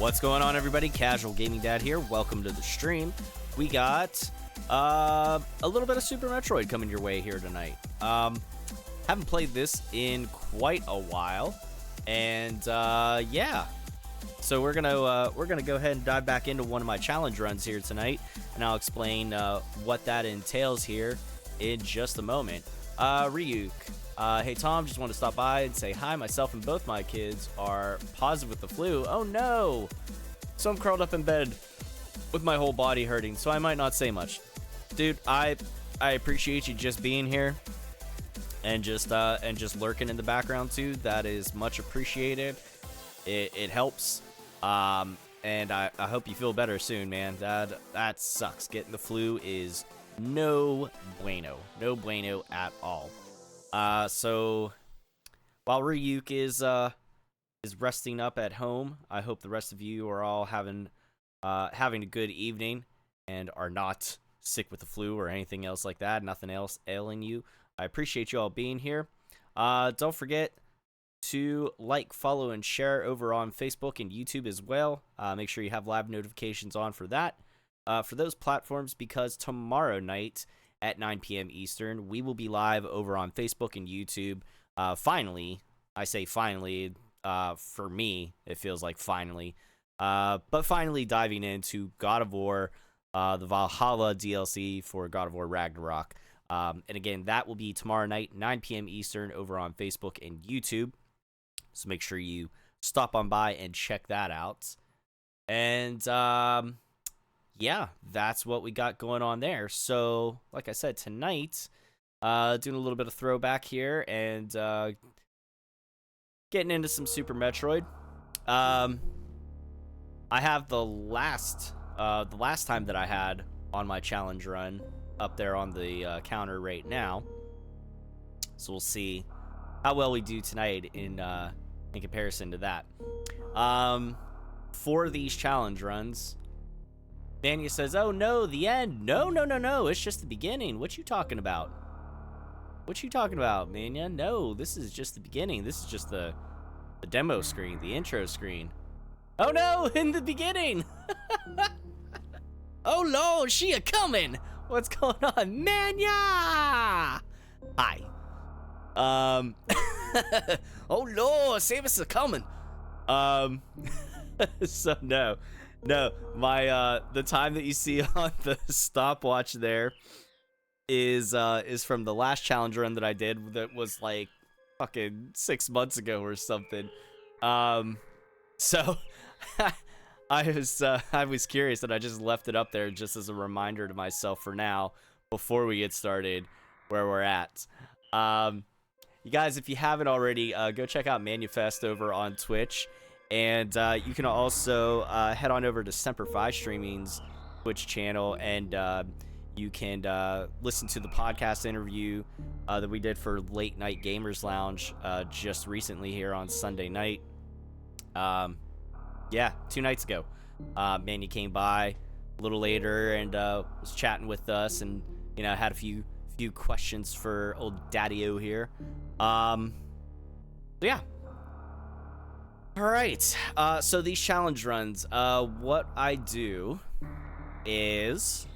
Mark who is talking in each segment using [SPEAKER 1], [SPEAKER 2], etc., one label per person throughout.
[SPEAKER 1] What's going on, everybody? Casual Gaming Dad here. Welcome to the stream. We got a little bit of Super Metroid coming your way here tonight. Haven't played this in quite a while, and yeah. So we're gonna go ahead and dive back into one of my challenge runs here tonight, and I'll explain what that entails here in just a moment. Ryuk. Hey Tom, just want to stop by and say hi. Myself and both my kids are positive with the flu. Oh no! So I'm curled up in bed with my whole body hurting, so I might not say much. Dude, I appreciate you just being here and just lurking in the background too. That is much appreciated. It helps. And I hope you feel better soon, man. That sucks. Getting the flu is no bueno. No bueno at all. So while Ryuk is resting up at home, I hope the rest of you are all having a good evening and are not sick with the flu or anything else like that. Nothing else ailing you. I appreciate you all being here. Don't forget to like, follow, and share over on Facebook and YouTube as well. Make sure you have live notifications on for that, for those platforms, because tomorrow night at 9 p.m. Eastern, we will be live over on Facebook and YouTube. Finally, I say finally, for me, it feels like finally, but finally diving into God of War, the Valhalla DLC for God of War Ragnarok. And again, that will be tomorrow night, 9 p.m. Eastern, over on Facebook and YouTube. So make sure you stop on by and check that out. And yeah, that's what we got going on there. So, like I said, tonight, doing a little bit of throwback here and getting into some Super Metroid. I have the last time that I had on my challenge run up there on the counter right now. So we'll see how well we do tonight in comparison to that. For these challenge runs, Mania says, "Oh no, the end." No. It's just the beginning. What you talking about? What you talking about, Mania? No, this is just the beginning. This is just the demo screen, the intro screen. Oh no, in the beginning. Oh Lord, she a coming. What's going on, Mania? Hi. Oh Lord, save us a coming. So no, my the time that you see on the stopwatch there is from the last challenge run that I did, that was like fucking 6 months ago or something. So I was curious, and I just left it up there just as a reminder to myself for now before we get started where we're at. You guys, if you haven't already, go check out Manifest over on Twitch. And you can also head on over to Semper5 Streaming's Twitch channel, and you can listen to the podcast interview that we did for Late Night Gamers Lounge just recently here on Sunday night. Yeah, 2 nights ago. Manny came by a little later and was chatting with us, and had a few questions for old Daddy-O here. So yeah. All right. So these challenge runs, what I do is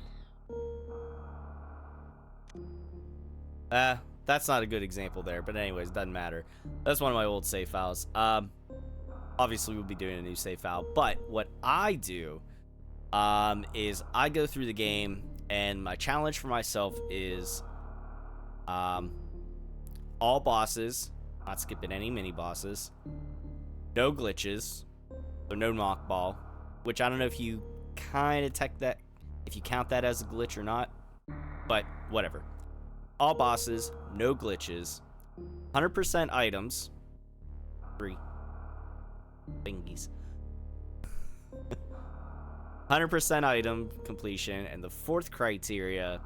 [SPEAKER 1] that's not a good example there, but anyways, doesn't matter. That's one of my old save files. Obviously we'll be doing a new save file, but what I do is I go through the game, and my challenge for myself is all bosses, not skipping any mini bosses, no glitches, so no knockball, which I don't know if you kind of if you count that as a glitch or not, but whatever. All bosses, no glitches, 100% items, 3 thingies, 100% item completion, and the 4th criteria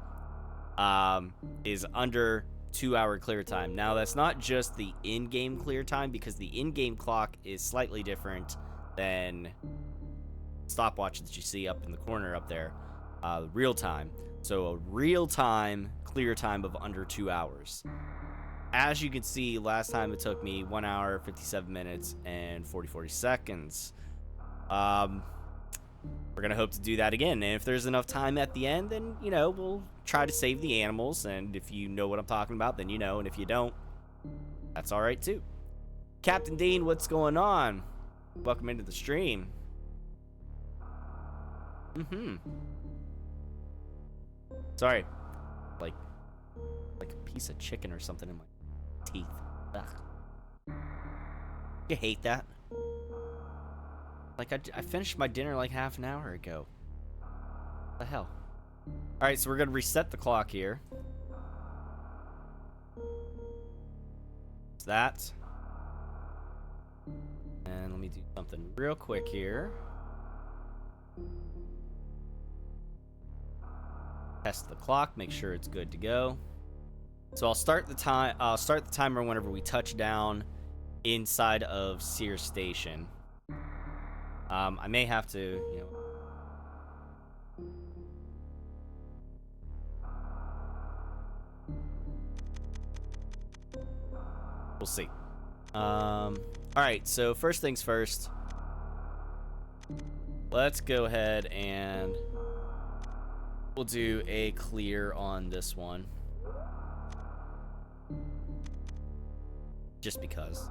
[SPEAKER 1] is under 2-hour clear time. Now, that's not just the in-game clear time, because the in-game clock is slightly different than stopwatch that you see up in the corner up there. Real time. So a real time clear time of under 2 hours. As you can see, last time it took me 1 hour, 57 minutes, and 40 seconds. We're gonna hope to do that again, and if there's enough time at the end, then you know we'll try to save the animals. And if you know what I'm talking about, then you know, and if you don't, that's all right too. Captain Dean, what's going on? Welcome into the stream. Sorry, like a piece of chicken or something in my teeth. Ugh. You hate that? Like I finished my dinner like half an hour ago. What the hell? All right, so we're gonna reset the clock here. It's that. And let me do something real quick here. Test the clock, make sure it's good to go. So I'll start the timer whenever we touch down inside of Sears Station. I may have to, you know. We'll see. All right, so first things first. Let's go ahead and we'll do a clear on this one. Just because.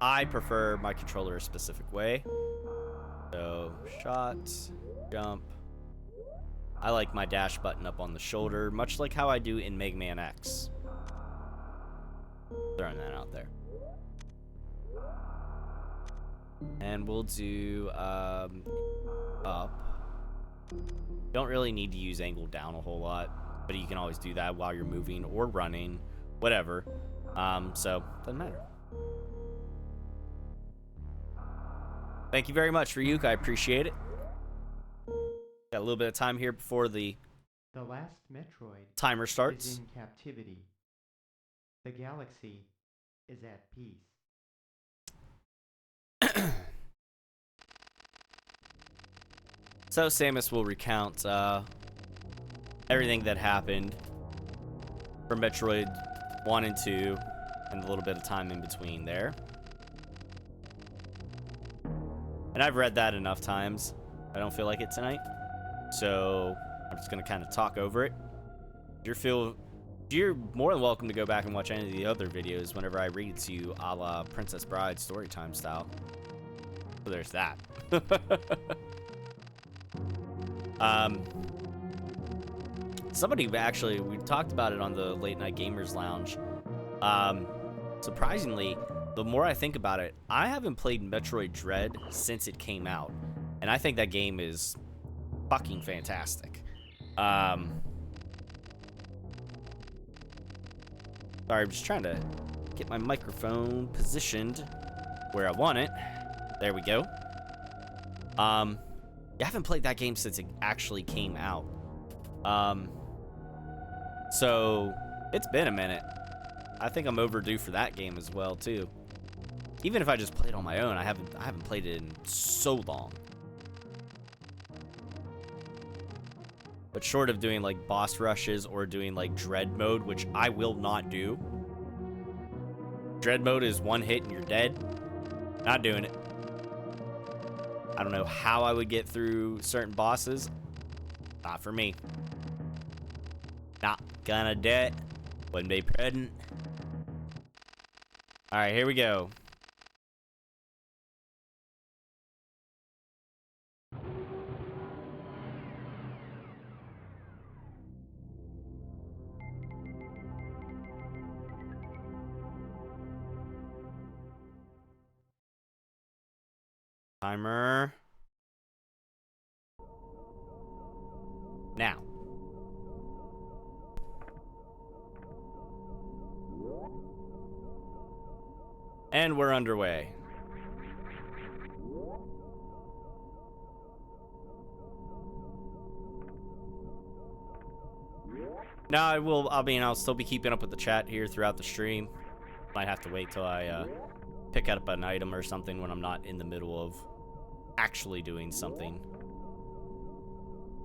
[SPEAKER 1] I prefer my controller a specific way. So, shot, jump. I like my dash button up on the shoulder, much like how I do in Mega Man X. Throwing that out there. And we'll do, up. Don't really need to use angle down a whole lot, but you can always do that while you're moving or running, whatever. So, doesn't matter. Thank you very much, Ryuk. I appreciate it. Got a little bit of time here before the
[SPEAKER 2] last Metroid
[SPEAKER 1] timer starts.
[SPEAKER 2] is in captivity. The galaxy is at peace.
[SPEAKER 1] So Samus will recount everything that happened for Metroid 1 and 2 and a little bit of time in between there. And I've read that enough times. I don't feel like it tonight. So I'm just going to kind of talk over it. You're more than welcome to go back and watch any of the other videos whenever I read to you a la Princess Bride storytime style. So there's that. Somebody actually, we talked about it on the Late Night Gamers Lounge. Surprisingly, the more I think about it, I haven't played Metroid Dread since it came out. And I think that game is fucking fantastic. Sorry, I'm just trying to get my microphone positioned where I want it. There we go. I haven't played that game since it actually came out. So it's been a minute. I think I'm overdue for that game as well too. Even if I just played on my own, I haven't played it in so long. But short of doing like boss rushes or doing like dread mode, which I will not do. Dread mode is one hit and you're dead. Not doing it. I don't know how I would get through certain bosses. Not for me. Not gonna do it. Wouldn't be prudent. Alright, here we go. Timer. Now. And we're underway. Now I'll still be keeping up with the chat here throughout the stream. Might have to wait till I pick up an item or something when I'm not in the middle of actually doing something,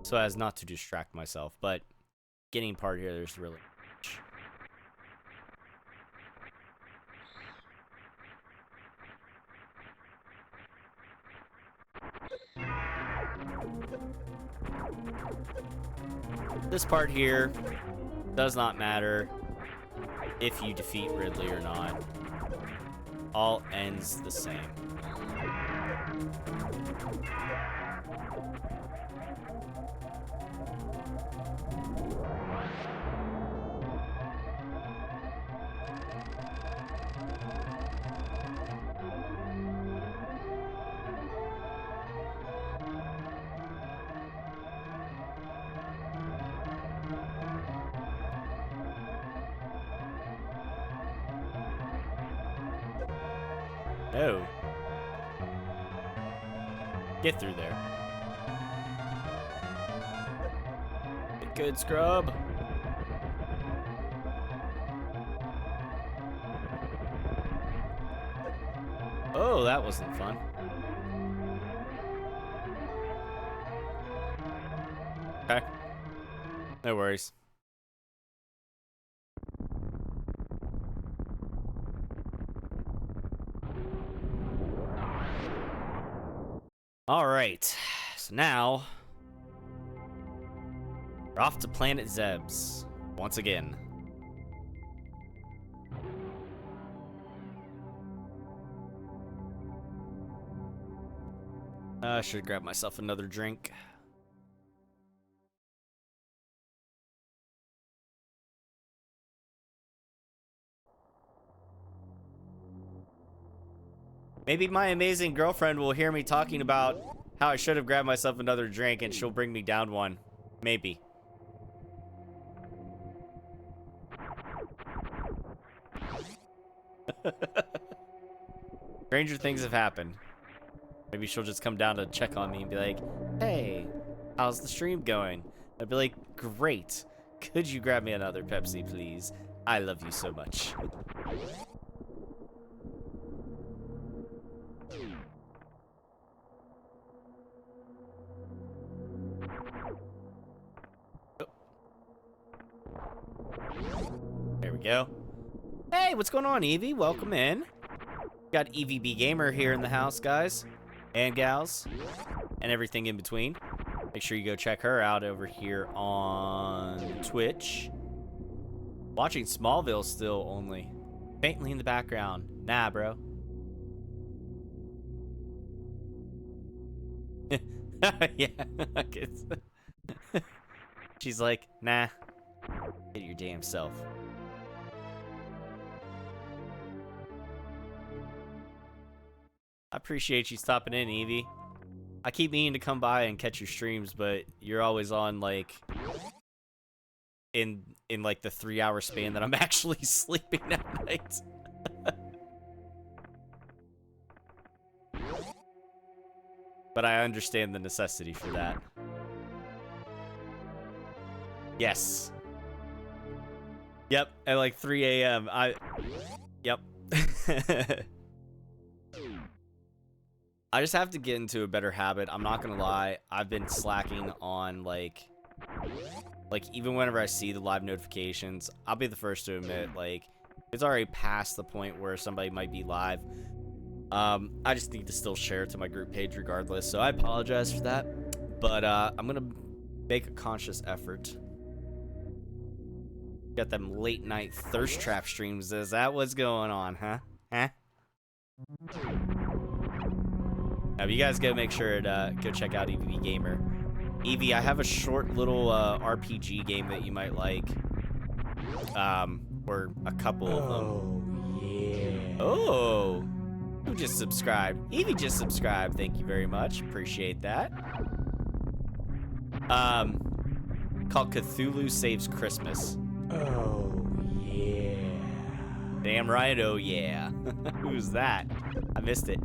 [SPEAKER 1] so as not to distract myself. But getting part here, there's really much. This part here does not matter if you defeat Ridley or not. All ends the same. No. Get through there. Get good, scrub. Oh, that wasn't fun. Okay. No worries. All right, so now we're off to Planet Zeb's once again. I should grab myself another drink. Maybe my amazing girlfriend will hear me talking about how I should have grabbed myself another drink and she'll bring me down one. Maybe. Stranger things have happened. Maybe she'll just come down to check on me and be like, hey, how's the stream going? I'd be like, great. Could you grab me another Pepsi, please? I love you so much. There we go. Hey, what's going on, Evie? Welcome in. Got EVB Gamer here in the house, guys. And gals. And everything in between. Make sure you go check her out over here on Twitch. Watching Smallville still only. Faintly in the background. Nah, bro. Yeah. She's like, nah. Get your damn self. I appreciate you stopping in, Evie. I keep meaning to come by and catch your streams, but you're always on, like, in like the 3-hour span that I'm actually sleeping at night. But I understand the necessity for that. Yes. Yep, at like 3 a.m. Yep. I just have to get into a better habit. I'm not gonna lie. I've been slacking on, like even whenever I see the live notifications, I'll be the first to admit, like, it's already past the point where somebody might be live. I just need to still share it to my group page regardless, so I apologize for that. But I'm gonna make a conscious effort. Got them late night thirst trap streams. Is that what's going on, huh? Huh? Now, you guys go make sure to go check out EVB Gamer. Evie, I have a short little RPG game that you might like. Or a couple of them. Oh, yeah. Oh! Who just subscribed? Evie just subscribed. Thank you very much. Appreciate that. Called Cthulhu Saves Christmas. Oh, yeah. Damn right, oh, yeah. Who's that? I missed it.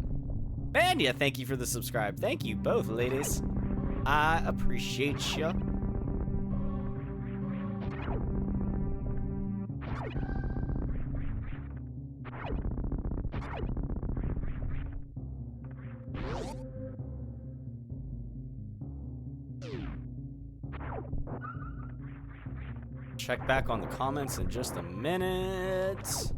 [SPEAKER 1] Mania, thank you for the subscribe. Thank you both, ladies. I appreciate ya. Check back on the comments in just a minute.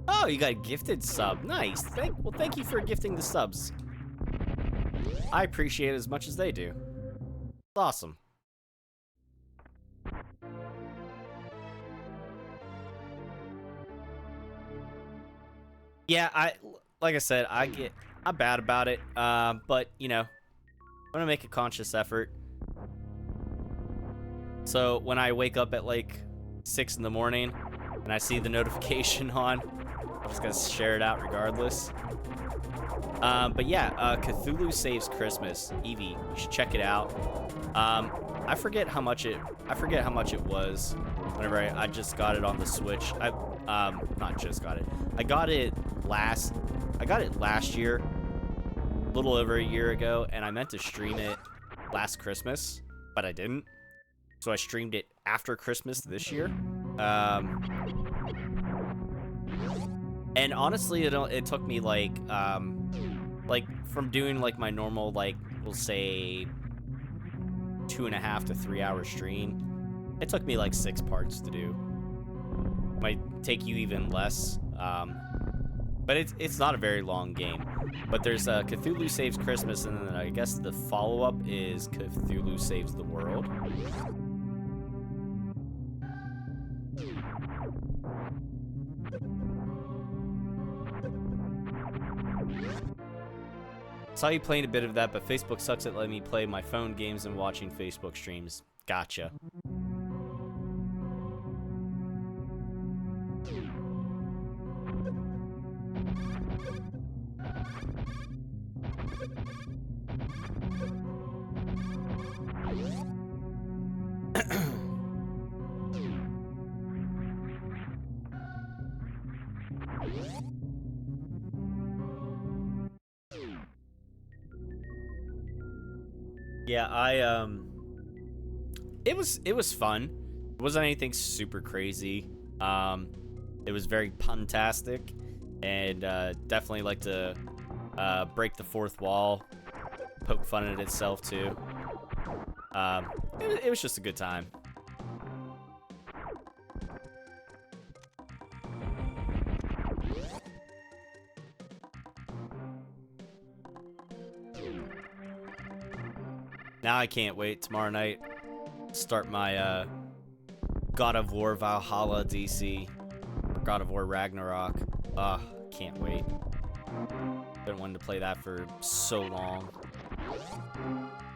[SPEAKER 1] Oh, you got a gifted sub. Nice. Thank you for gifting the subs. I appreciate it as much as they do. Awesome. Yeah, like I said, I'm bad about it. But you know, I'm gonna make a conscious effort. So when I wake up at like 6 in the morning and I see the notification on, I'm just gonna share it out regardless. But yeah, Cthulhu Saves Christmas. Evie, you should check it out. I forget how much it was whenever I just got it on the Switch. Not just got it. I got it last year, a little over a year ago, and I meant to stream it last Christmas, but I didn't. So I streamed it after Christmas this year. And honestly, it took me like from doing like my normal, like, we'll say 2.5 to 3 hour stream, it took me like 6 parts to do. Might take you even less, but it's not a very long game. But there's Cthulhu Saves Christmas, and then I guess the follow-up is Cthulhu Saves the World. Saw you playing a bit of that, but Facebook sucks at letting me play my phone games and watching Facebook streams. Gotcha. Yeah, it was fun. It wasn't anything super crazy. It was very puntastic, and definitely like to break the fourth wall, poke fun at itself too. It was just a good time. Now I can't wait tomorrow night. Start my God of War Valhalla DC, or God of War Ragnarok. Can't wait. Been wanting to play that for so long,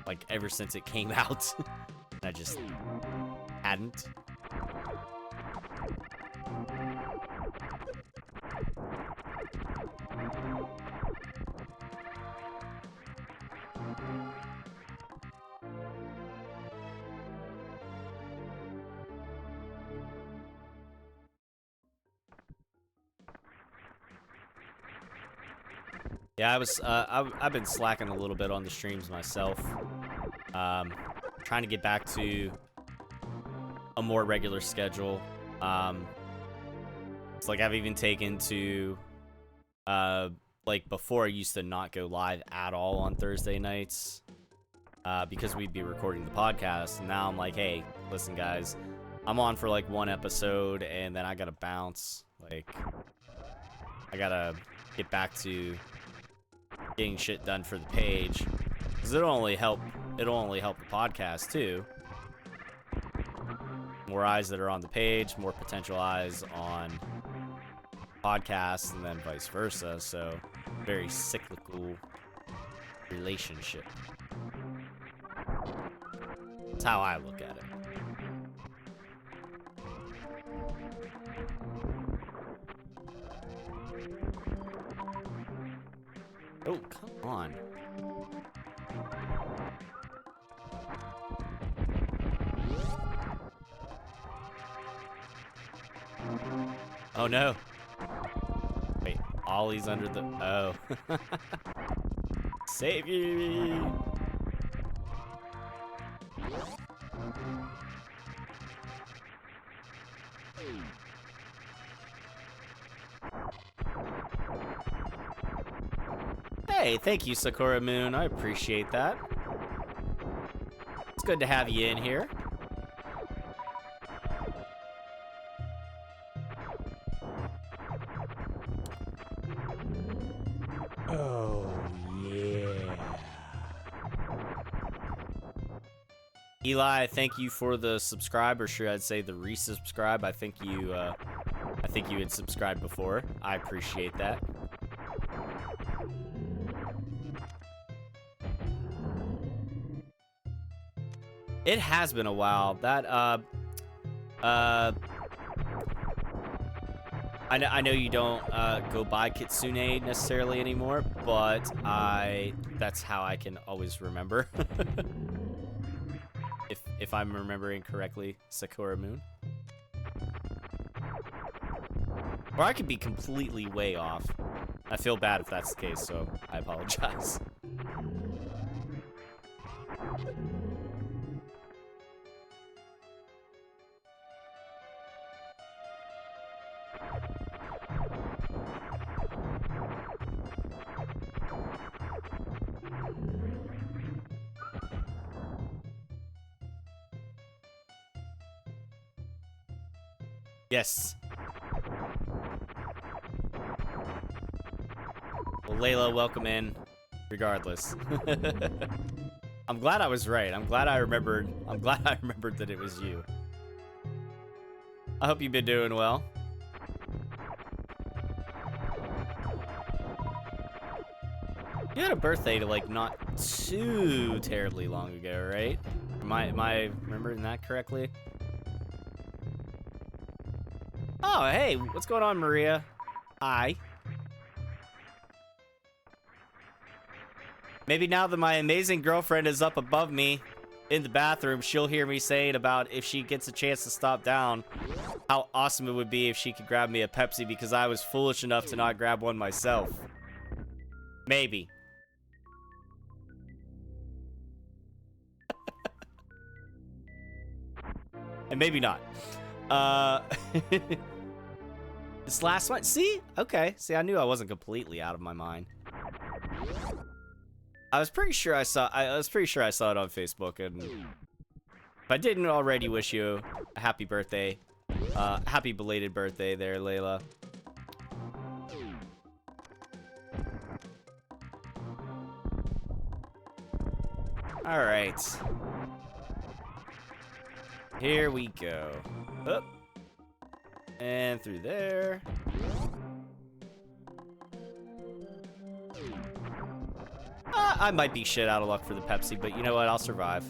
[SPEAKER 1] like ever since it came out. I just hadn't. Yeah, I've been slacking a little bit on the streams myself. Trying to get back to a more regular schedule. It's like I've even taken to, like before I used to not go live at all on Thursday nights, because we'd be recording the podcast. And now I'm like, hey, listen guys, I'm on for like one episode and then I gotta bounce. Like, I gotta get back to getting shit done for the page, because it'll only help the podcast too. More eyes that are on the page, more potential eyes on podcasts, and then vice versa. So very cyclical relationship. That's how I look at it. Oh, come on. Oh no. Wait, Ollie's under the... Oh. Save you! Hey, thank you, Sakura Moon. I appreciate that. It's good to have you in here. Oh, yeah. Eli, thank you for the subscribe, or should I say the resubscribe? I think you had subscribed before. I appreciate that. It has been a while. That I know you don't go by Kitsune necessarily anymore, but that's how I can always remember. if I'm remembering correctly, Sakura Moon. Or I could be completely way off. I feel bad if that's the case, so I apologize. Yes. Well, Layla, welcome in, regardless. I'm glad I was right. I'm glad I remembered that it was you. I hope you've been doing well. You had a birthday like not too terribly long ago, right? Am I remembering that correctly? Oh, hey, what's going on, Maria? Hi. Maybe now that my amazing girlfriend is up above me in the bathroom, she'll hear me saying about if she gets a chance to stop down, how awesome it would be if she could grab me a Pepsi because I was foolish enough to not grab one myself. Maybe. And maybe not. This last one, see? Okay, see, I knew I wasn't completely out of my mind. I was pretty sure I saw it on Facebook, and if I didn't already wish you a happy birthday, happy belated birthday there, Layla. All right. Here we go. Up. And through there. I might be shit out of luck for the Pepsi, but you know what? I'll survive.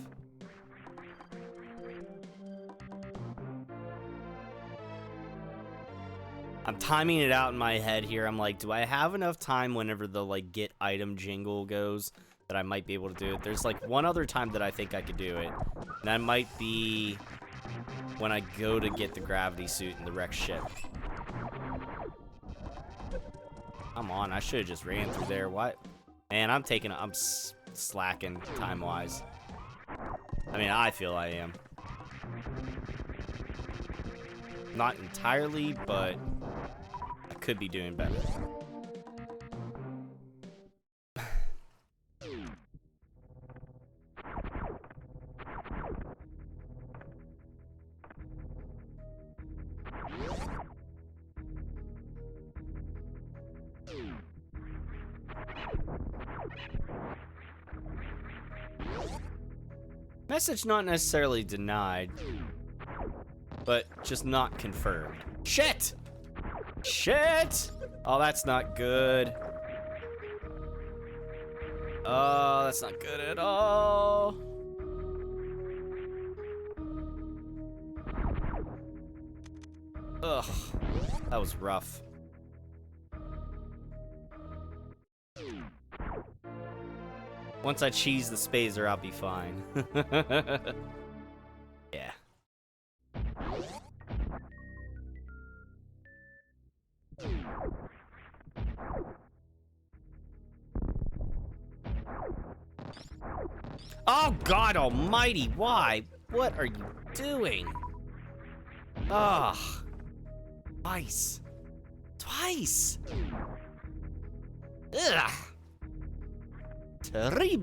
[SPEAKER 1] I'm timing it out in my head here. I'm like, do I have enough time whenever the, like, get item jingle goes that I might be able to do it? There's, like, one other time that I think I could do it. And that might be when I go to get the gravity suit in the wrecked ship. Come on, I should have just ran through there. What? Man, I'm slacking time-wise. I mean, I feel I am. Not entirely, but I could be doing better. Message not necessarily denied, but just not confirmed. Shit! Shit! Oh, that's not good. Oh, that's not good at all. Ugh, that was rough. Once I cheese the spazer, I'll be fine. Yeah. Oh, God almighty, why? What are you doing? Ugh. Twice. Twice. Ugh. Terrible.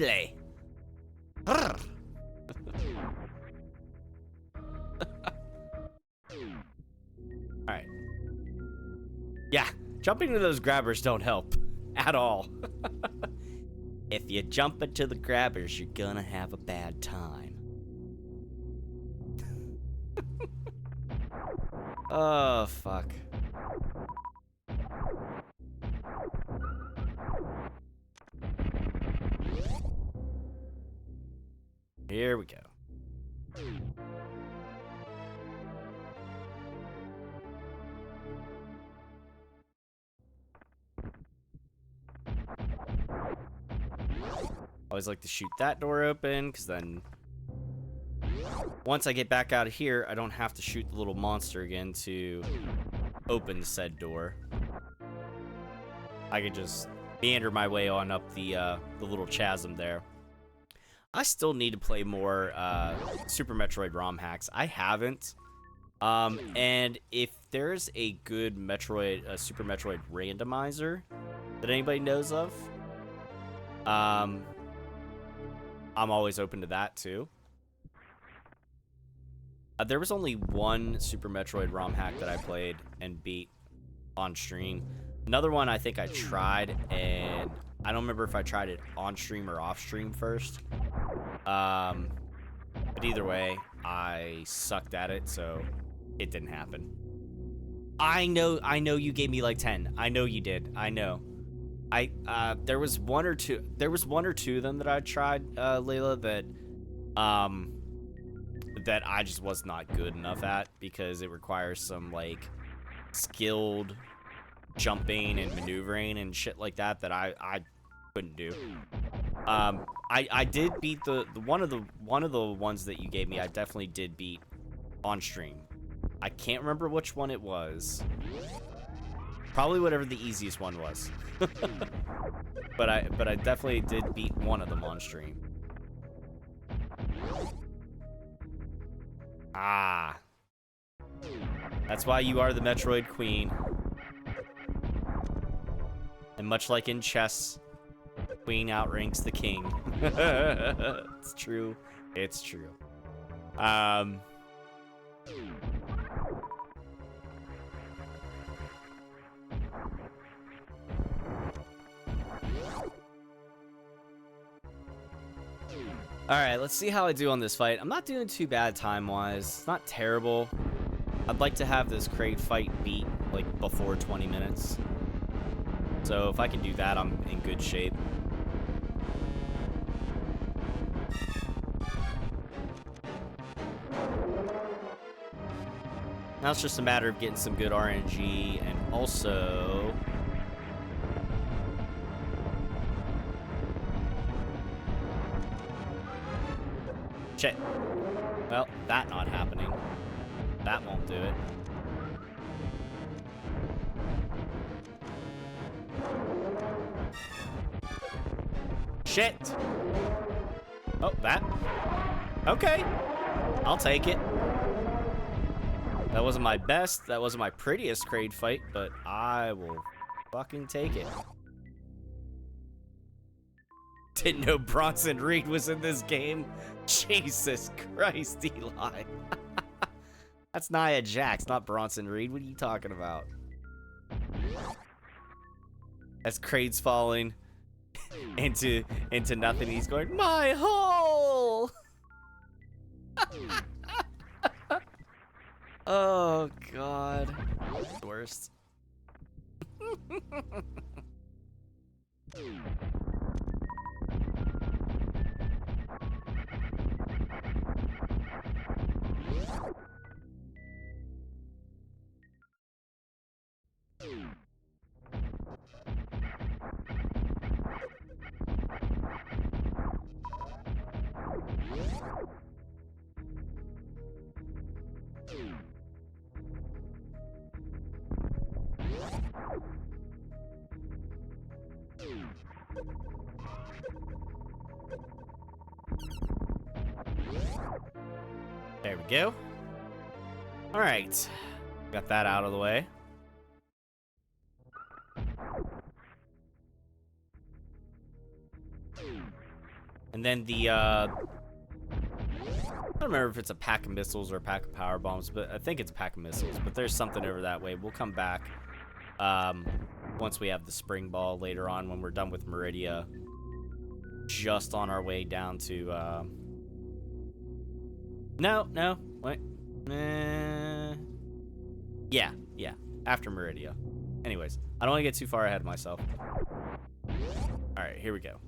[SPEAKER 1] Alright. Yeah, jumping into those grabbers don't help. at all. If you jump into the grabbers, you're gonna have a bad time. Oh, fuck. Here we go. Always like to shoot that door open, because then once I get back out of here, I don't have to shoot the little monster again to open said door. I can just meander my way on up the little chasm there. I still need to play more Super Metroid ROM hacks. I haven't. And if there's a good Super Metroid randomizer that anybody knows of, I'm always open to that too. There was only one Super Metroid ROM hack that I played and beat on stream. Another one I think I tried, and I don't remember if I tried it on stream or off stream first. But either way, I sucked at it, so it didn't happen. I know you gave me like 10. I know you did. I know. There was one or two of them that I tried, Layla, that I just was not good enough at, because it requires some like skilled jumping and maneuvering and shit like that I couldn't do. I did beat the one of the ones that you gave me. I definitely did beat on stream. I can't remember which one it was. Probably whatever the easiest one was. but I definitely did beat one of them on stream. Ah. That's why you are the Metroid Queen. And much like in chess, Queen outranks the king. It's true. It's true. Alright, let's see how I do on this fight. I'm not doing too bad time-wise. It's not terrible. I'd like to have this Kraid fight beat, like, before 20 minutes. So if I can do that, I'm in good shape. Now it's just a matter of getting some good RNG, and also... Shit. Well, that not happening. That won't do it. Shit! Oh, that? Okay. I'll take it. That wasn't my best, that wasn't my prettiest Kraid fight, but I will fucking take it. Didn't know Bronson Reed was in this game. Jesus Christ, Eli. That's Nia Jax, not Bronson Reed. What are you talking about? As Kraid's falling into nothing, he's going, my hole! Oh, God. Worst. There we go. All right, got that out of the way. And then the, I don't remember if it's a pack of missiles or a pack of power bombs, but I think it's a pack of missiles, but there's something over that way. We'll come back. once we have the spring ball later on when we're done with Meridia. Just on our way down to, no, wait. Yeah, after Meridia. Anyways, I don't want to get too far ahead of myself. Alright, here we go.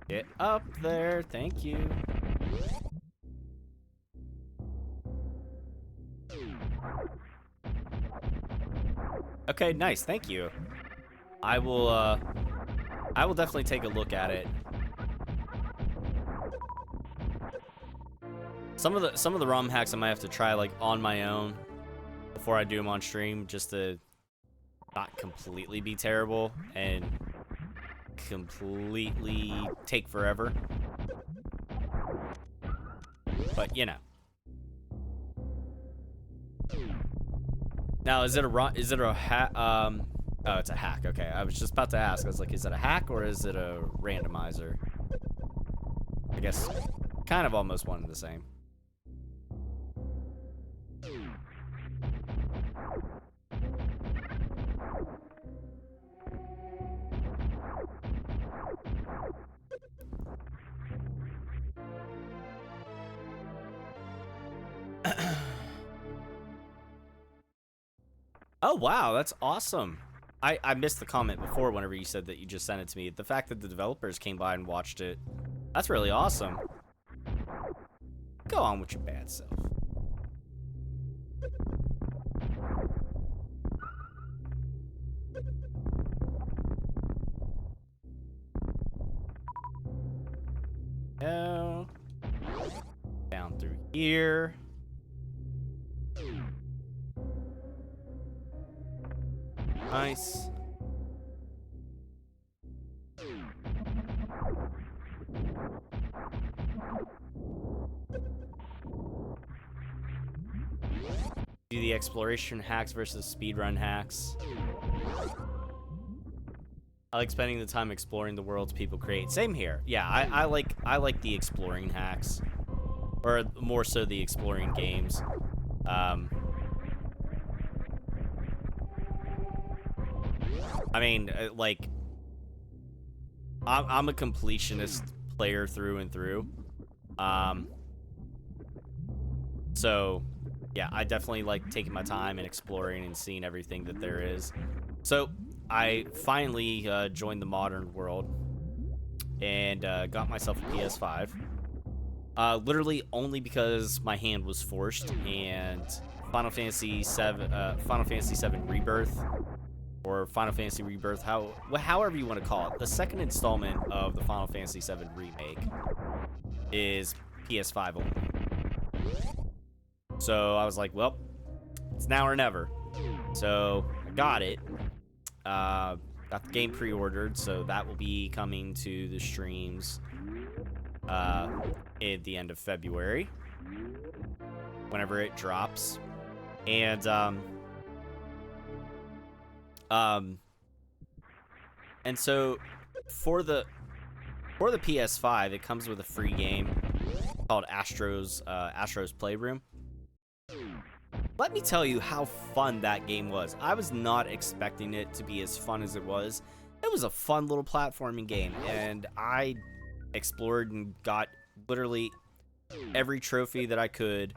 [SPEAKER 1] Get up there, thank you. Okay, nice, thank you. I will definitely take a look at it. Some of the ROM hacks I might have to try like on my own before I do them on stream, just to not completely be terrible and completely take forever. But you know. Now, is it a hack? Oh, it's a hack. Okay, I was just about to ask. I was like, is it a hack or is it a randomizer? I guess kind of almost one and the same. Oh, wow, that's awesome. I missed the comment before whenever you said that you just sent it to me. The fact that the developers came by and watched it, that's really awesome. Go on with your bad self. No. Down through here. Nice. Do the exploration hacks versus speedrun hacks. I like spending the time exploring the worlds people create. Same here. Yeah, I like the exploring hacks, or more so the exploring games. I mean, like, I'm a completionist player through and through. So, yeah, I definitely like taking my time and exploring and seeing everything that there is. So, I finally joined the modern world and got myself a PS5. Literally only because my hand was forced and Final Fantasy VII Rebirth, or Final Fantasy Rebirth, however you want to call it. The second installment of the Final Fantasy VII Remake is PS5 only. So I was like, well, it's now or never. So I got it. Got the game pre-ordered, so that will be coming to the streams at the end of February, whenever it drops. And and so for the PS5, it comes with a free game called Astro's Playroom. Let me tell you how fun that game was. I was not expecting it to be as fun as it was. It was a fun little platforming game, and I explored and got literally every trophy that I could,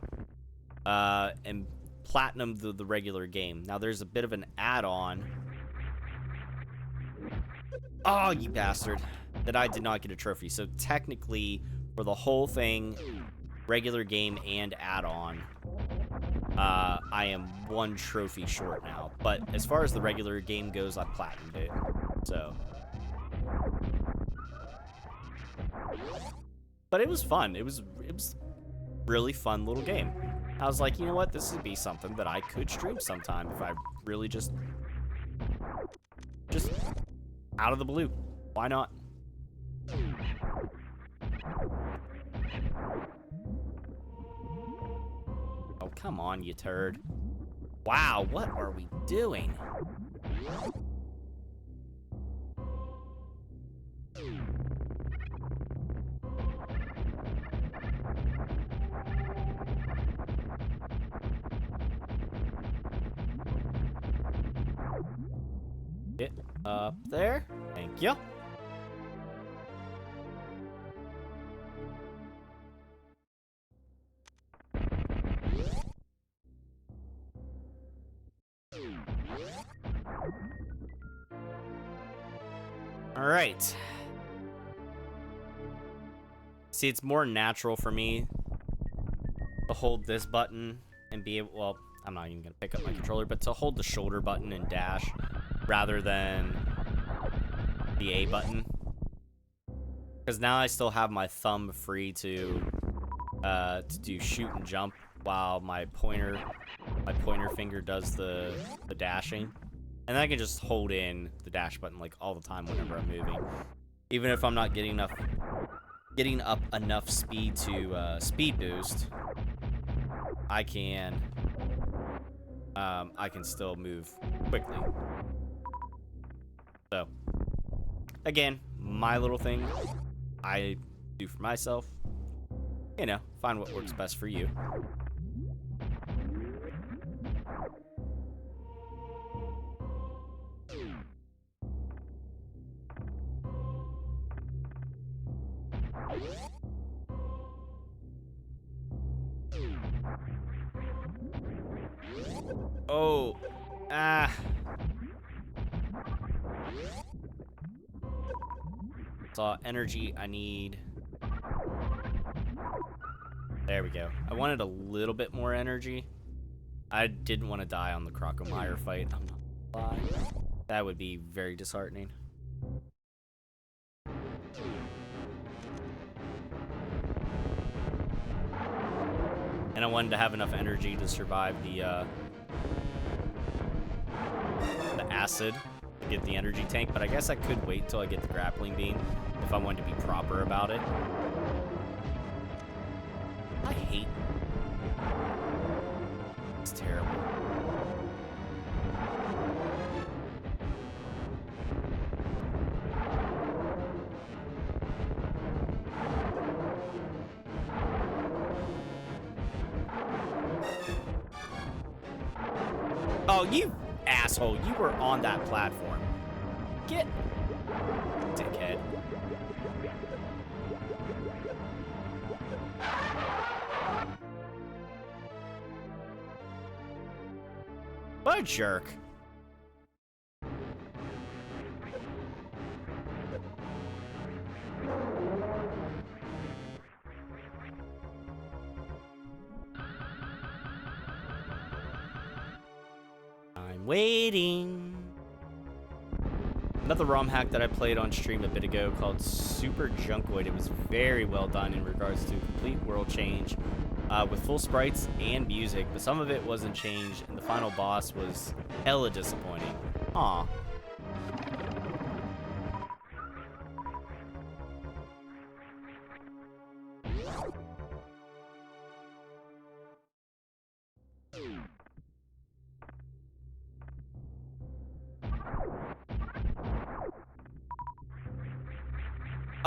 [SPEAKER 1] and platinumed the regular game. Now, there's a bit of an add-on. Oh, you bastard. That I did not get a trophy. So technically, for the whole thing, regular game and add-on, I am one trophy short now. But as far as the regular game goes, I platinumed it. So. But it was fun. It was really fun little game. I was like, you know what? This would be something that I could stream sometime if I really just out of the blue. Why not? Oh, come on, you turd. Wow, what are we doing? Up there. Thank you. All right. See, it's more natural for me to hold this button and be able, well, I'm not even gonna pick up my controller, but to hold the shoulder button and dash rather than the A button. Because now I still have my thumb free to do shoot and jump while my pointer finger does the dashing. And I can just hold in the dash button like all the time whenever I'm moving. Even if I'm not getting up enough speed to speed boost, I can still move quickly. So again, my little thing I do for myself. You know, find what works best for you. Oh, Saw energy I need. There we go. I wanted a little bit more energy. I didn't want to die on the Crocomire fight. I'm not gonna lie. That would be very disheartening. And I wanted to have enough energy to survive the acid to get the energy tank, but I guess I could wait till I get the grappling beam if I wanted to be proper about it. I hate. It's terrible. Oh, you asshole. You were on that platform. Get... dickhead. What a jerk. I'm waiting. Another ROM hack that I played on stream a bit ago called Super Junkoid. It was very well done in regards to complete world change with full sprites and music, but some of it wasn't changed, and the final boss was hella disappointing. Aw.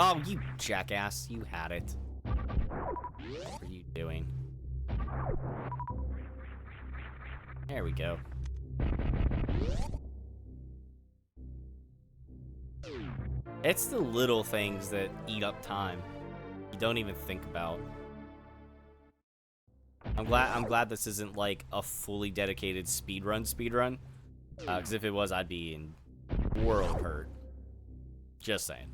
[SPEAKER 1] Oh, you jackass. You had it. What are you doing? There we go. It's the little things that eat up time. You don't even think about. I'm glad this isn't like a fully dedicated speedrun. Because if it was, I'd be in world hurt. Just saying.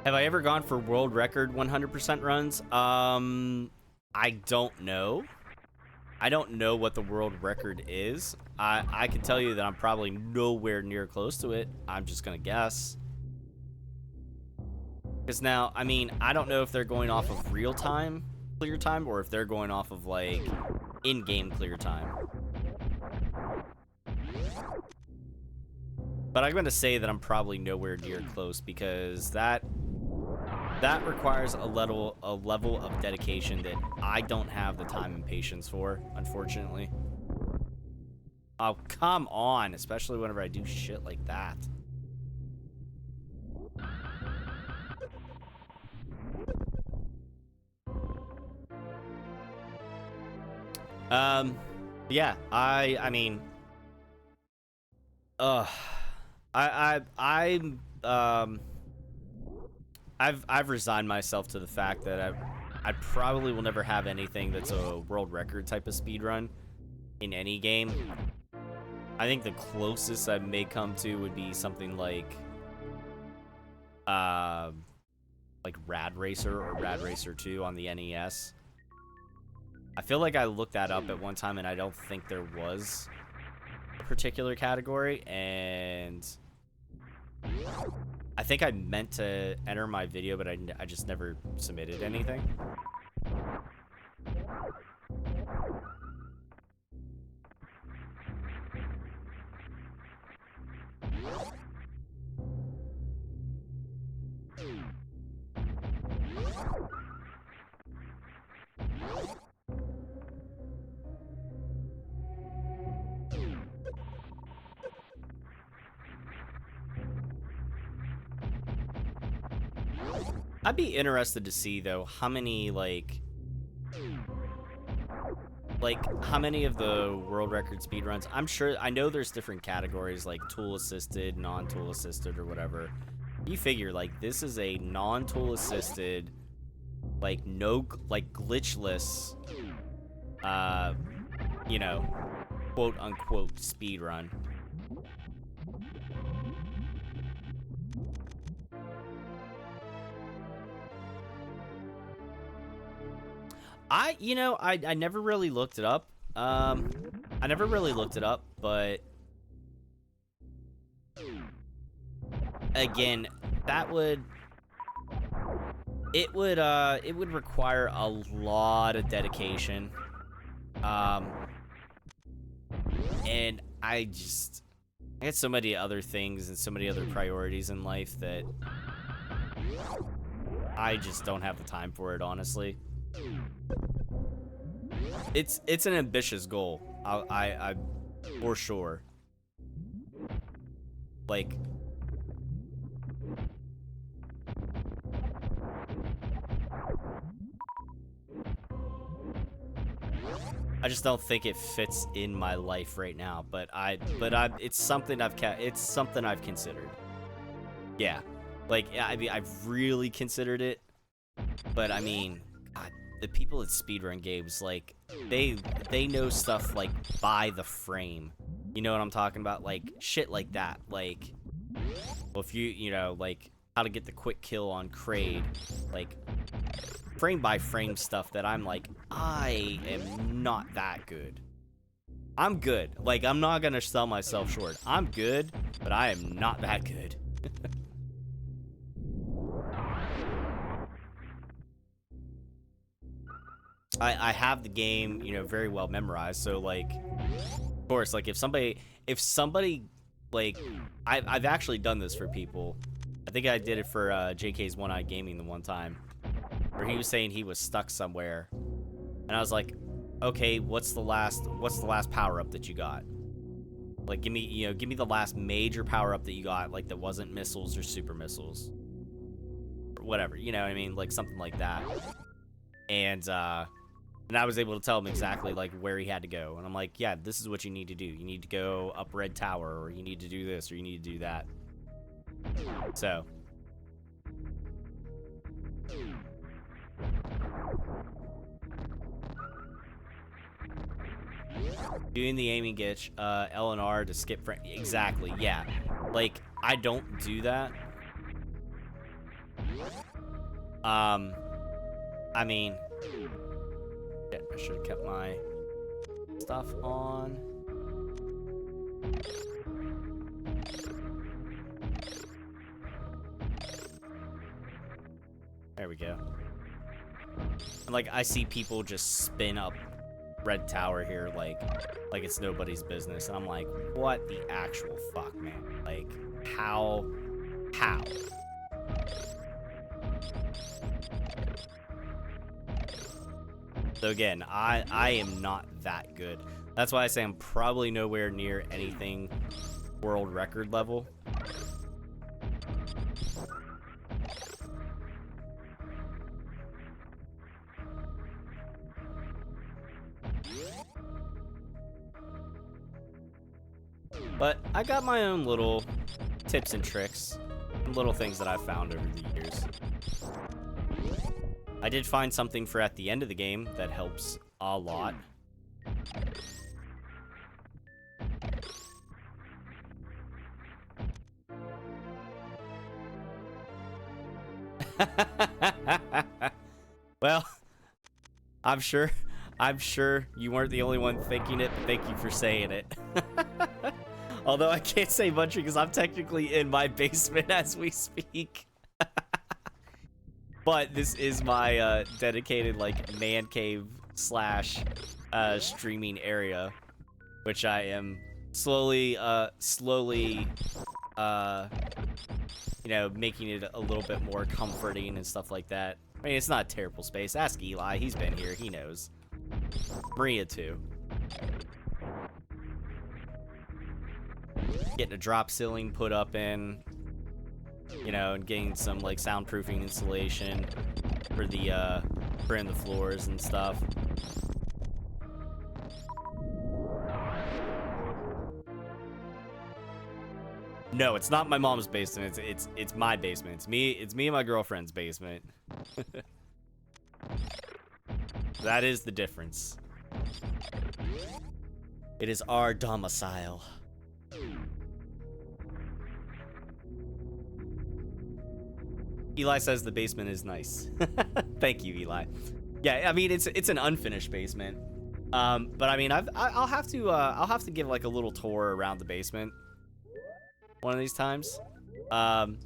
[SPEAKER 1] Have I ever gone for world record 100% runs? I don't know. I don't know what the world record is. I can tell you that I'm probably nowhere near close to it. I'm just gonna guess. Because now, I mean, I don't know if they're going off of real time, clear time, or if they're going off of like in-game clear time. But I'm gonna say that I'm probably nowhere near close because that that requires a level of dedication that I don't have the time and patience for, unfortunately. Oh, come on, especially whenever I do shit like that. Yeah, I mean, uh, I'm I've resigned myself to the fact that I probably will never have anything that's a world record type of speed run in any game. I think the closest I may come to would be something like Rad Racer or Rad Racer 2 on the NES. I feel like I looked that up at one time and I don't think there was a particular category, and I think I meant to enter my video, but I just never submitted anything. I'd be interested to see, though, how many, like how many of the world record speedruns. I know there's different categories, like tool assisted, non-tool assisted, or whatever. You figure, like, this is a non-tool assisted, like, no, like, glitchless, you know, quote unquote speedrun. I never really looked it up. I never really looked it up, but again, it would require a lot of dedication. And I had so many other things and so many other priorities in life that I just don't have the time for it, honestly. It's an ambitious goal. I for sure. Like, I just don't think it fits in my life right now, but it's something I've considered. Yeah. Like, I mean, I've really considered it, but I mean, God, the people at speedrun games, like, they know stuff, like, by the frame. You know what I'm talking about? Like, shit like that. Like, well, if you know, like, how to get the quick kill on Kraid, like, frame by frame stuff that I'm like, I am not that good. I'm good. Like, I'm not gonna sell myself short. I'm good, but I am not that good. I have the game, you know, very well memorized. So, like, of course, like, if somebody, like, I've actually done this for people. I think I did it for JK's One Eye Gaming the one time, where he was saying he was stuck somewhere, and I was like, okay, what's the last power up that you got? Like, give me the last major power up that you got, like, that wasn't missiles or super missiles, or whatever, you know what I mean, like something like that. And I was able to tell him exactly, like, where he had to go, and I'm like, yeah, this is what you need to do. You need to go up Red Tower, or you need to do this, or you need to do that. So. Doing the aiming glitch, L and R to skip frame. Exactly, yeah. Like, I don't do that. I mean, shit, I should have kept my stuff on. There we go. And, like, I see people just spin up Red Tower here like it's nobody's business, and I'm like, what the actual fuck, man? Like, how So again, I am not that good. That's why I say I'm probably nowhere near anything world record level. But I got my own little tips and tricks, and little things that I've found over the years. I did find something for at the end of the game that helps a lot. Well, I'm sure you weren't the only one thinking it, but thank you for saying it. Although I can't say much because I'm technically in my basement as we speak. But this is my dedicated like man cave slash streaming area, which I am slowly you know, making it a little bit more comforting and stuff like that. I mean, it's not a terrible space. Ask Eli, he's been here, he knows. Maria too. Getting a drop ceiling put up in, you know, and getting some like soundproofing insulation for the for in the floors and stuff. No, it's not my mom's basement. It's my basement. It's me and my girlfriend's basement. That is the difference. It is our domicile. Eli says the basement is nice. Thank you, Eli. Yeah, I mean it's an unfinished basement. But I mean I'll have to give like a little tour around the basement one of these times. Like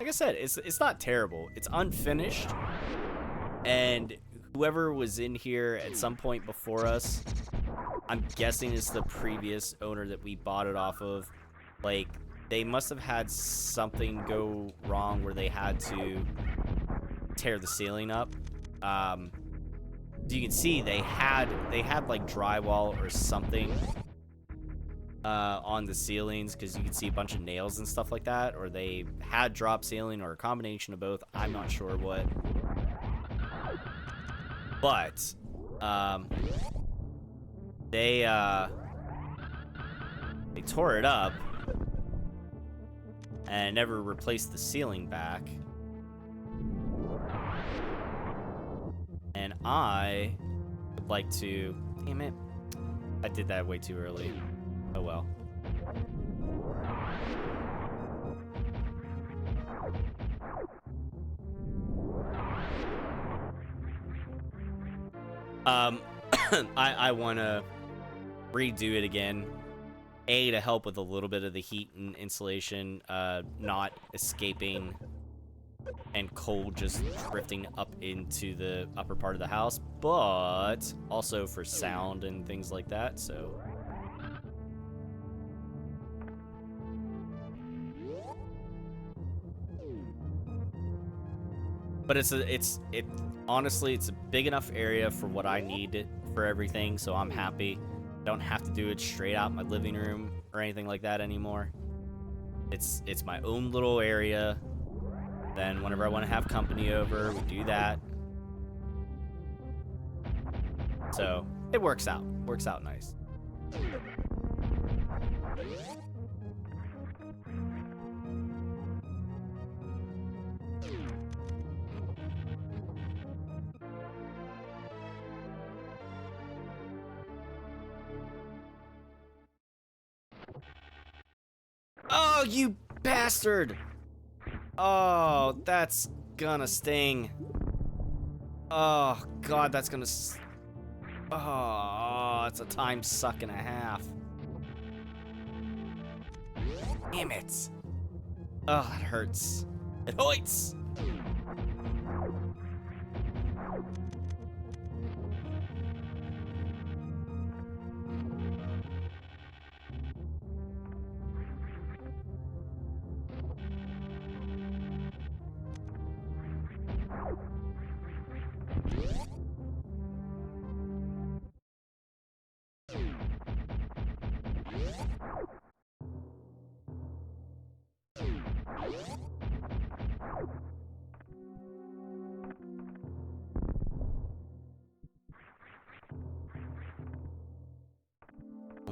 [SPEAKER 1] I said, it's not terrible. It's unfinished, and whoever was in here at some point before us, I'm guessing it's the previous owner that we bought it off of. Like, they must have had something go wrong where they had to tear the ceiling up. So you can see they had like drywall or something on the ceilings, because you can see a bunch of nails and stuff like that, or they had drop ceiling or a combination of both. I'm not sure what. But they tore it up and never replaced the ceiling back. And I would like to... Damn it. I did that way too early. Oh well. I want to redo it again. A, to help with a little bit of the heat and insulation not escaping and cold just drifting up into the upper part of the house, but also for sound and things like that, so... But honestly, it's a big enough area for what I need for everything, so I'm happy. I don't have to do it straight out my living room or anything like that anymore. It's my own little area. Then whenever I want to have company over, we do that. So it works out. Works out nice. Oh, you bastard! Oh, that's gonna sting. Oh, God, that's gonna... Oh, it's a time suck and a half. Damn it. Oh, it hurts. It hurts!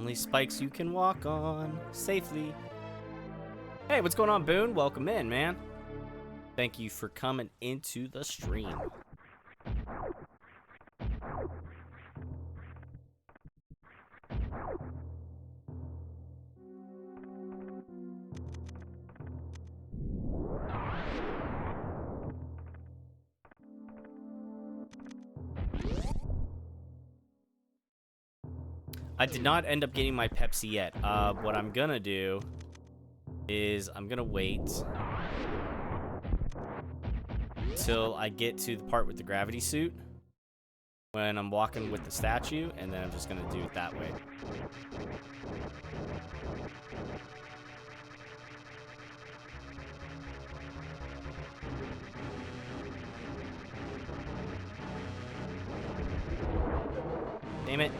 [SPEAKER 1] Only spikes you can walk on safely. Hey, what's going on, Boone? Welcome in, man. Thank you for coming into the stream. I did not end up getting my Pepsi yet. What I'm gonna do is I'm gonna wait till I get to the part with the gravity suit when I'm walking with the statue, and then I'm just gonna do it that way. Damn it.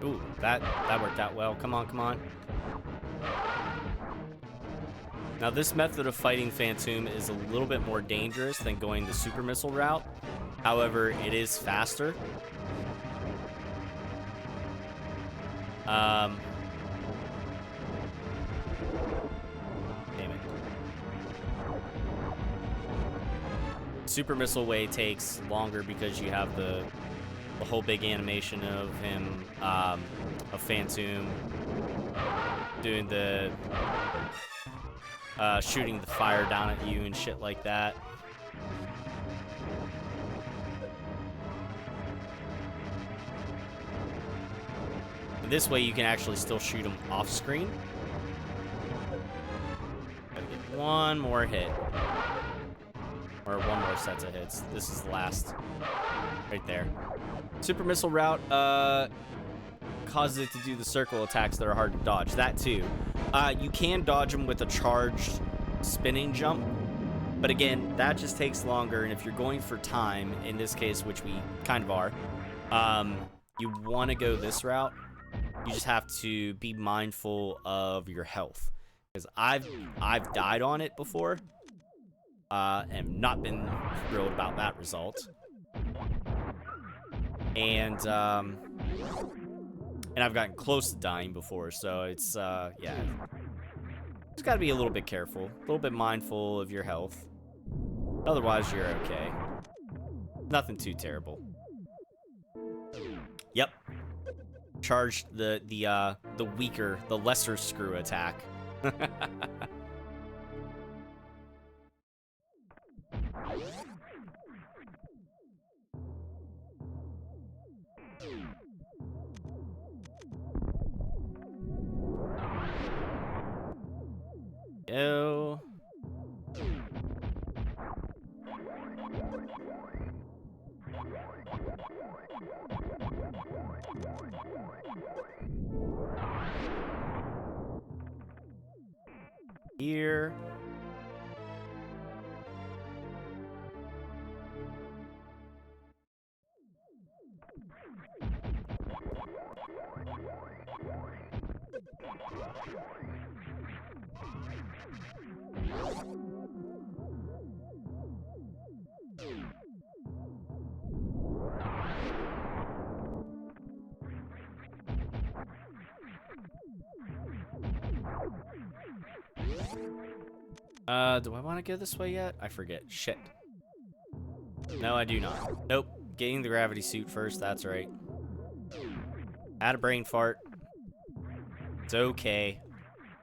[SPEAKER 1] Ooh, that worked out well. Come on, come on. Now, this method of fighting Phantom is a little bit more dangerous than going the super missile route. However, it is faster. Damn it. Super missile way takes longer because you have the whole big animation of him, of Phantom doing the shooting the fire down at you and shit like that. This way you can actually still shoot them off screen. Gotta get one more hit. Or one more set of hits. This is the last. Right there. Super missile route causes it to do the circle attacks that are hard to dodge. That too. You can dodge them with a charged spinning jump. But again, that just takes longer. And if you're going for time, in this case, which we kind of are, you want to go this route. You just have to be mindful of your health, because I've died on it before, and not been thrilled about that result. And I've gotten close to dying before, so it's yeah, just gotta be a little bit careful, a little bit mindful of your health. Otherwise, you're okay. Nothing too terrible. Yep. Charged the weaker, the lesser screw attack. Ew. Here. Do I want to go this way yet? I forget. Shit. No, I do not. Nope. Getting the gravity suit first. That's right. Had a brain fart. It's okay.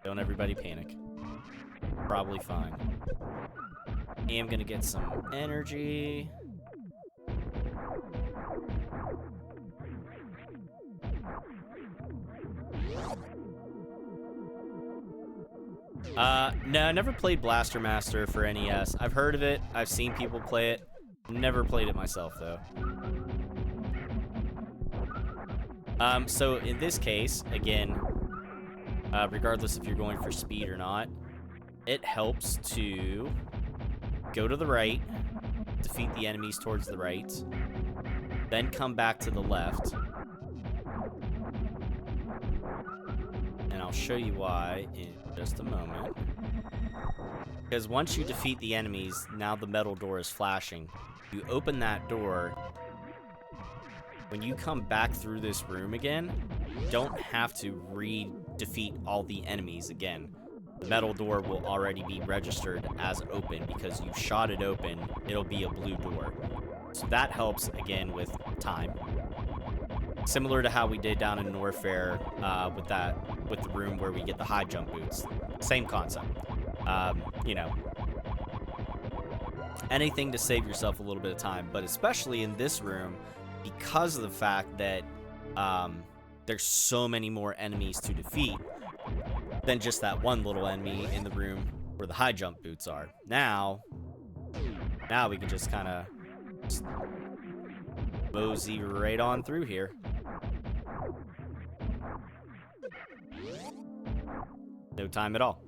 [SPEAKER 1] Don't everybody panic. Probably fine. I am gonna get some energy. No, I never played Blaster Master for NES. I've heard of it. I've seen people play it. Never played it myself, though. So in this case, again, regardless if you're going for speed or not, it helps to go to the right, defeat the enemies towards the right, then come back to the left. And I'll show you why in just a moment. Because once you defeat the enemies, now the metal door is flashing. You open that door. When you come back through this room again, you don't have to re-defeat all the enemies again. The metal door will already be registered as open because you shot it open. It'll be a blue door. So that helps, again, with time. Similar to how we did down in Norfair with the room where we get the high jump boots. Same concept. You know, anything to save yourself a little bit of time, but especially in this room, because of the fact that there's so many more enemies to defeat than just that one little enemy in the room where the high jump boots are. Now we can just kind of mosey right on through here. No time at all.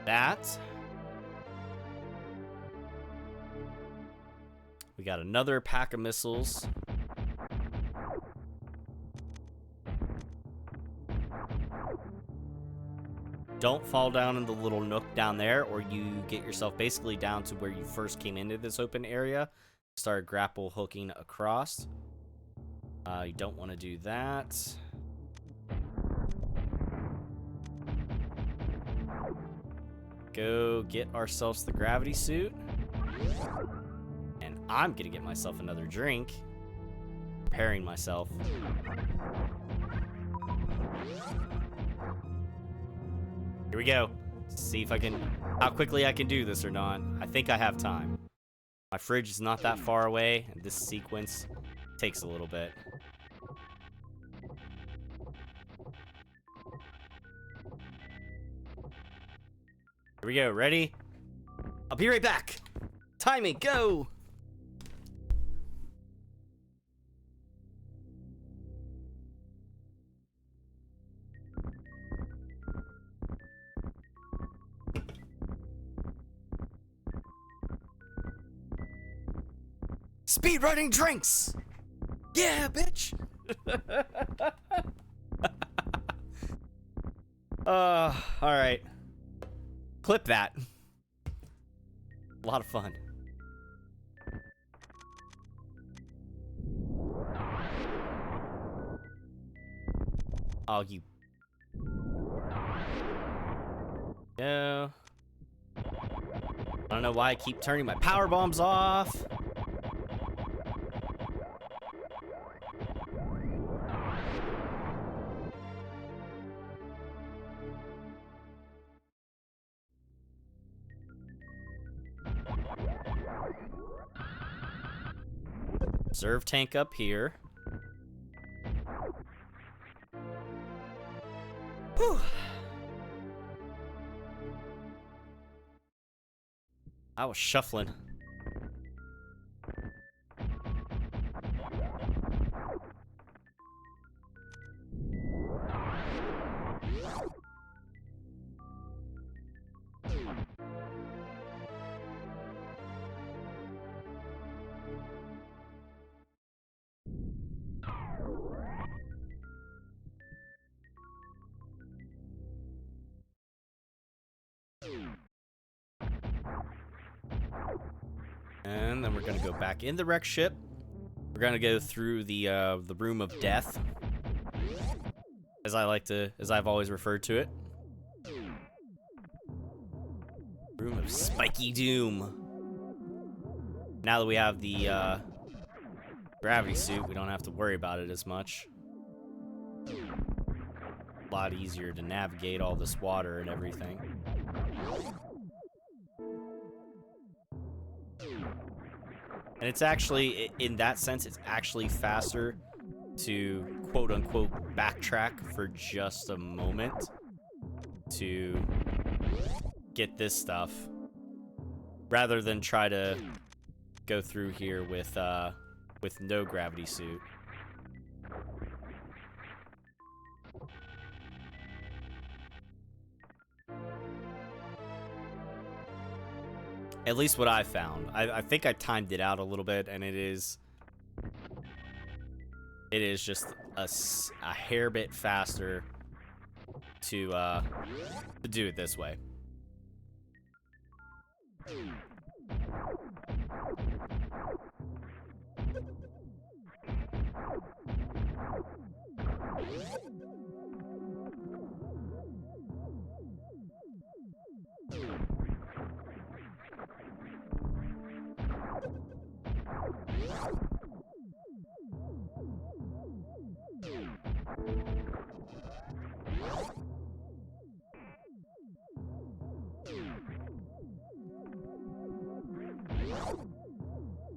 [SPEAKER 1] That. We got another pack of missiles. Don't fall down in the little nook down there, or you get yourself basically down to where you first came into this open area. Start grapple hooking across. You don't want to do that. Go get ourselves the gravity suit. And I'm gonna get myself another drink. Preparing myself. Here we go. See if I can, how quickly I can do this or not. I think I have time. My fridge is not that far away, and this sequence takes a little bit. Here we go. Ready? I'll be right back. Timing, go! Speedrunning drinks! Yeah, bitch! Alright. Clip that. A lot of fun. Oh, you... No. I don't know why I keep turning my power bombs off. Reserve tank up here. Whew. I was shuffling. And then we're gonna go back in the wreck ship. We're gonna go through the room of death, as I've always referred to it. Room of spiky doom. Now that we have the gravity suit, we don't have to worry about it as much. A lot easier to navigate all this water and everything. And it's actually, in that sense, it's actually faster to quote-unquote backtrack for just a moment to get this stuff. rather than try to go through here with no gravity suit. At least what I found. I think I timed it out a little bit, and it is just a hair bit faster to do it this way.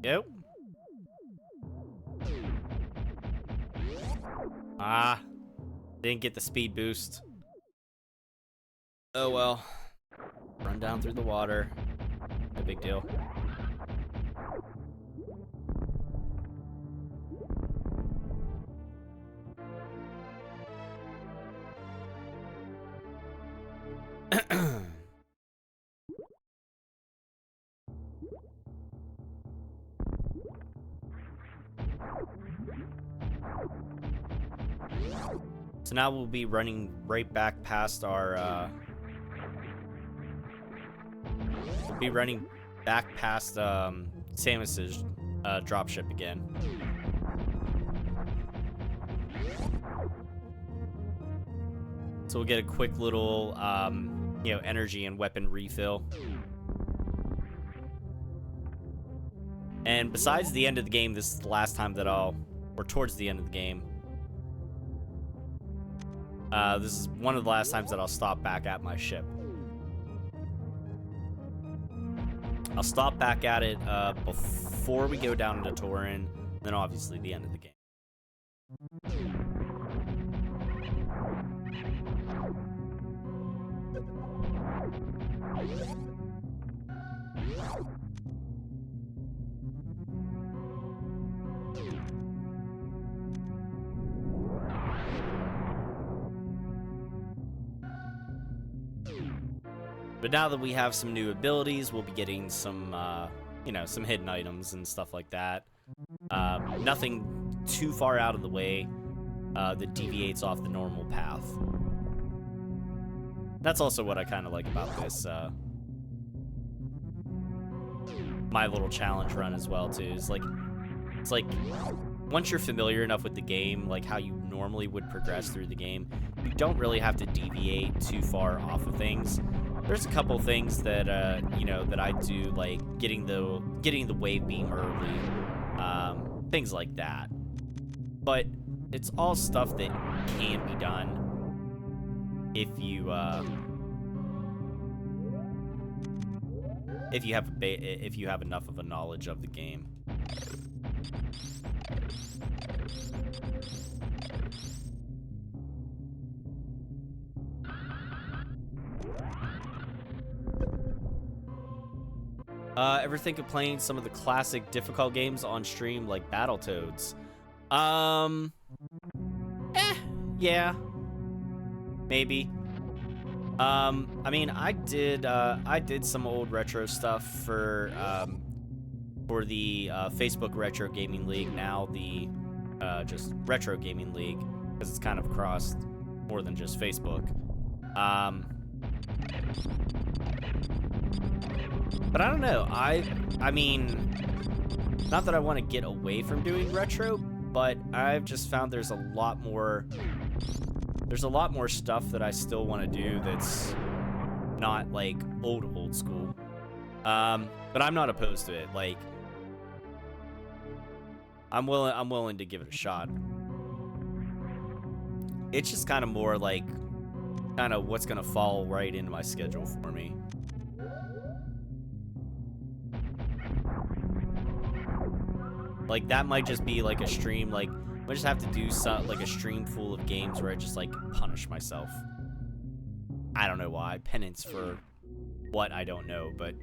[SPEAKER 1] Yep. Ah, didn't get the speed boost. Oh well. Run down through the water. No big deal. So now we'll be running right back past our, we'll be running back past, Samus's, dropship again. So we'll get a quick little, you know, energy and weapon refill. And besides the end of the game, this is the last time that or towards the end of the game, this is one of the last times that I'll stop back at my ship. I'll stop back at it before we go down into Torin, then obviously the end of the game. But now that we have some new abilities, we'll be getting some, you know, some hidden items and stuff like that. Nothing too far out of the way that deviates off the normal path. That's also what I kind of like about this, my little challenge run as well, too. It's like, once you're familiar enough with the game, like how you normally would progress through the game, you don't really have to deviate too far off of things. There's a couple things that you know, that I do, like getting the wave beam early, things like that. But it's all stuff that can be done if you have enough of a knowledge of the game. Ever think of playing some of the classic difficult games on stream, like Battletoads? Yeah, maybe. I mean, I did some old retro stuff for the Facebook Retro Gaming League, now the just Retro Gaming League, because it's kind of crossed more than just Facebook. But I don't know. I mean, not that I want to get away from doing retro, but I've just found there's a lot more stuff that I still want to do that's not like old school. But I'm not opposed to it. Like, I'm willing to give it a shot. It's just kind of more like what's gonna fall right into my schedule for me. Like, that might just be like a stream, like I just have to do like a stream full of games where I just like punish myself. I don't know why. Penance for What, I don't know, but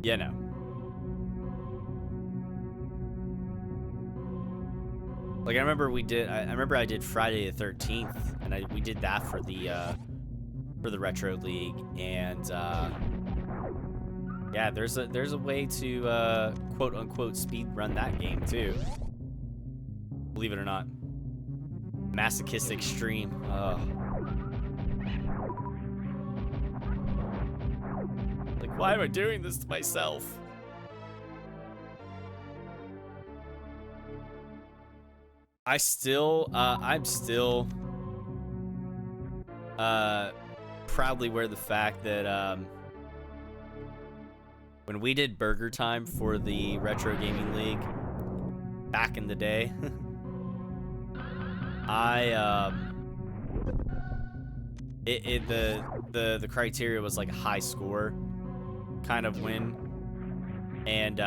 [SPEAKER 1] you know. Like I remember I remember I did Friday the 13th, and we did that for the Retro League, and yeah, there's a way to quote unquote speed run that game too. Believe it or not. Masochistic stream. Like, why am I doing this to myself? I'm still proudly wear the fact that when we did Burger Time for the Retro Gaming League back in the day, the criteria was like a high score kind of win, and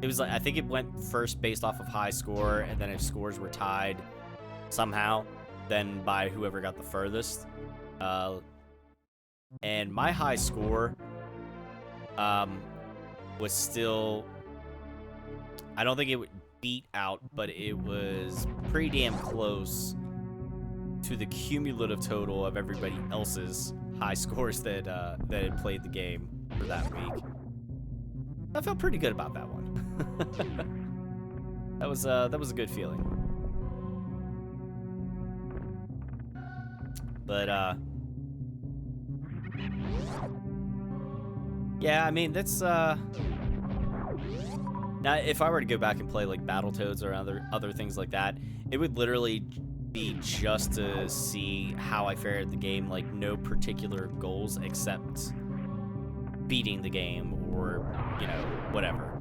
[SPEAKER 1] it was like, I think it went first based off of high score, and then if scores were tied somehow, then by whoever got the furthest. And my high score was still, I don't think it would beat out, but it was pretty damn close to the cumulative total of everybody else's high scores that had played the game for that week. I felt pretty good about that one. That was a good feeling. But yeah, I mean, that's now if I were to go back and play like Battletoads or other things like that, it would literally be just to see how I fared at the game, like no particular goals except beating the game or, you know, whatever.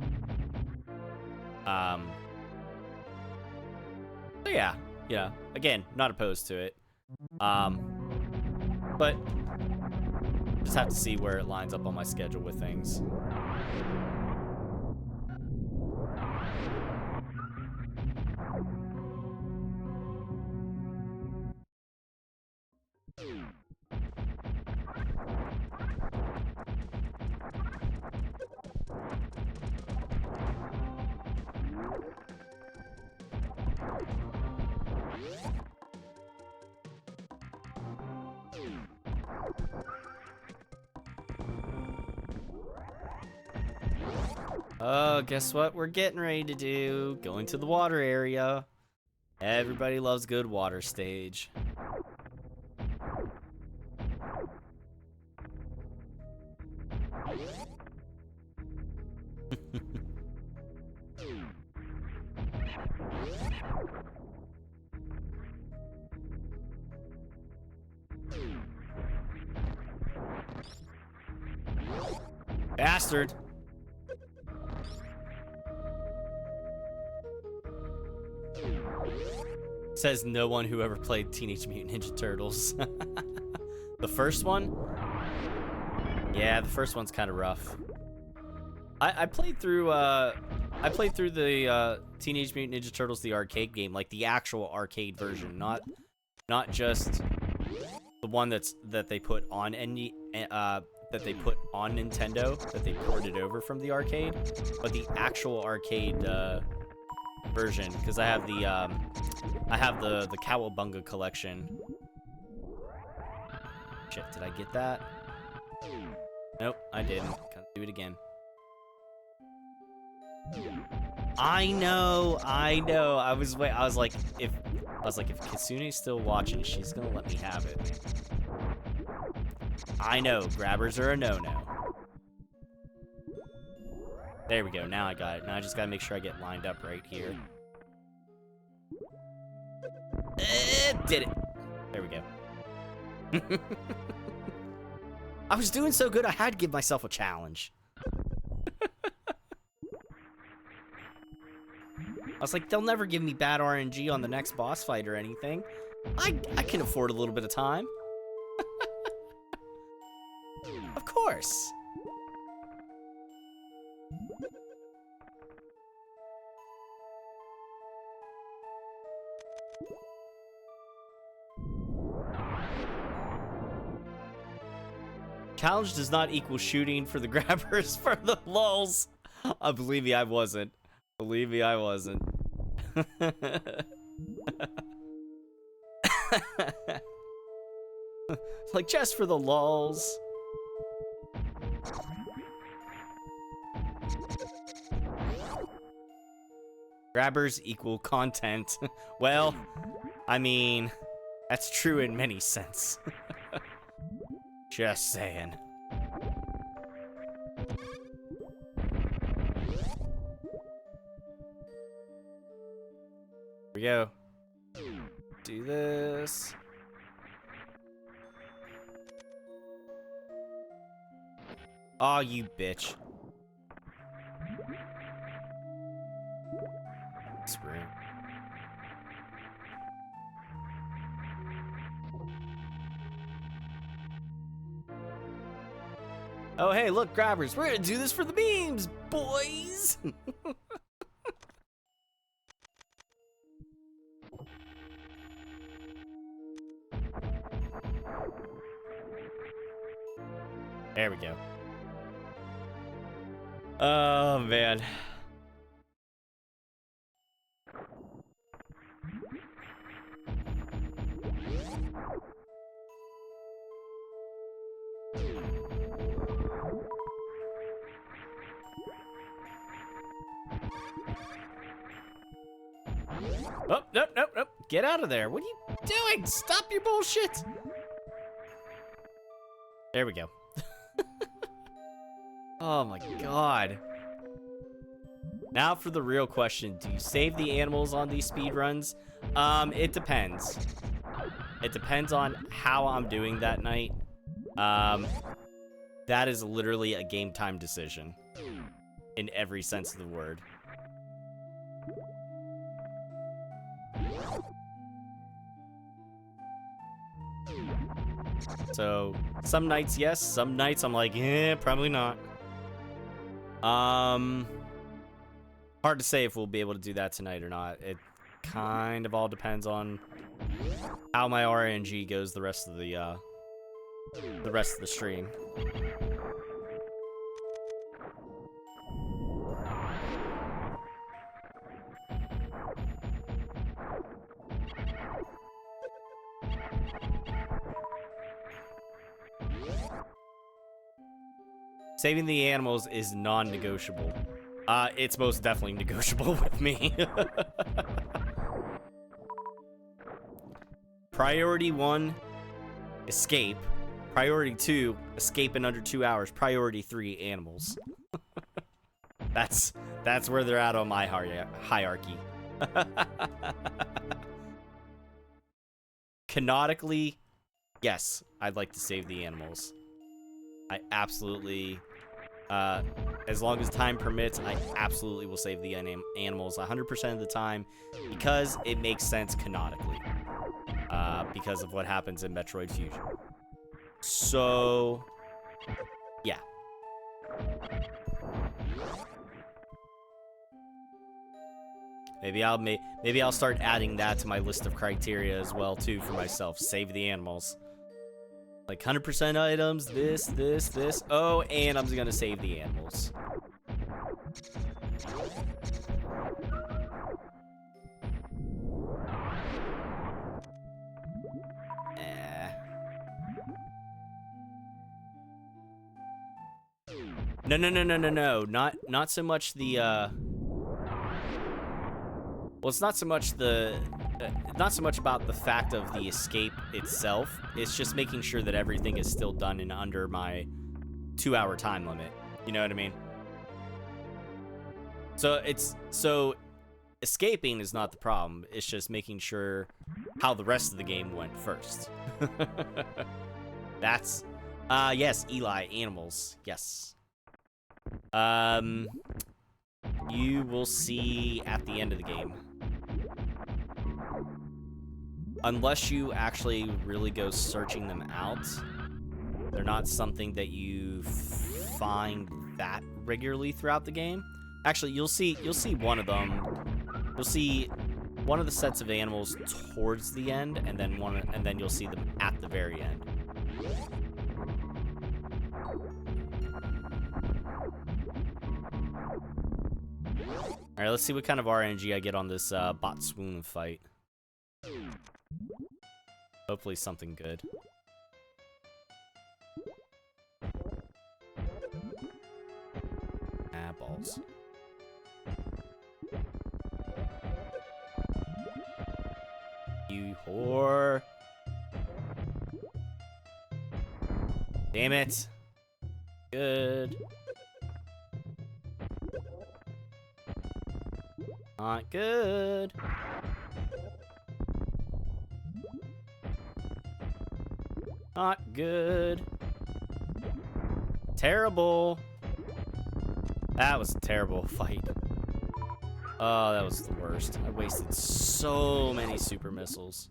[SPEAKER 1] So yeah, again, not opposed to it. But just have to see where it lines up on my schedule with things. Oh, guess what we're getting ready to do? Going to the water area. Everybody loves good water stage. Bastard. Says no one who ever played Teenage Mutant Ninja Turtles. The first one? Yeah, the first one's kind of rough. I played through the Teenage Mutant Ninja Turtles the arcade game, like the actual arcade version, not just the one that they put on Nintendo, that they ported over from the arcade, but the actual arcade version, because I have the Cowabunga collection. Shit, did I get that? Nope, I didn't. Gotta do it again. I know. I was like, if Kitsune's still watching, she's gonna let me have it. I know, grabbers are a no-no. There we go, now I got it. Now I just gotta make sure I get lined up right here. Did it. There we go. I was doing so good, I had to give myself a challenge. I was like, they'll never give me bad RNG on the next boss fight or anything. I can afford a little bit of time. Of course. Challenge does not equal shooting for the grabbers for the lulz. Believe me, I wasn't. Believe me, I wasn't. Like, just for the lulz. Grabbers equal content. Well, I mean, that's true in many sense. Just saying. Here we go. Do this. Aw, you bitch. Spring. Oh, hey, look, grabbers. We're gonna do this for the memes, boys. There we go. Oh, man. Oh, nope, nope, nope. Get out of there. What are you doing? Stop your bullshit. There we go. Oh my god. Now for the real question. Do you save the animals on these speed runs? It depends. It depends on how I'm doing that night. That is literally a game time decision. In every sense of the word. So, some nights, yes. Some nights, I'm like, probably not. Hard to say if we'll be able to do that tonight or not. It kind of all depends on how my RNG goes the rest of the stream. Saving the animals is non-negotiable. It's most definitely negotiable with me. Priority 1, escape. Priority 2, escape in under 2 hours. Priority 3, animals. That's where they're at on my hierarchy. Canonically, yes, I'd like to save the animals. I absolutely, as long as time permits, I absolutely will save the animals 100% of the time because it makes sense canonically, because of what happens in Metroid Fusion. So, yeah. Maybe I'll start adding that to my list of criteria as well too for myself. Save the animals. Like 100% items, this. Oh, and I'm gonna save the animals. No. Not so much the, well, it's not so much about the fact of the escape itself. It's just making sure that everything is still done in under my 2-hour time limit. You know what I mean? So escaping is not the problem. It's just making sure how the rest of the game went first. That's, yes, Eli, animals, yes. You will see at the end of the game. Unless you actually really go searching them out, they're not something that you find that regularly throughout the game. Actually, you'll see one of them. You'll see one of the sets of animals towards the end, and then you'll see them at the very end. All right, let's see what kind of RNG I get on this bot swoon fight. Hopefully something good. Ah, balls. You whore. Damn it. Good. Not good. Not good. Terrible. That was a terrible fight. Oh, that was the worst. I wasted so many super missiles.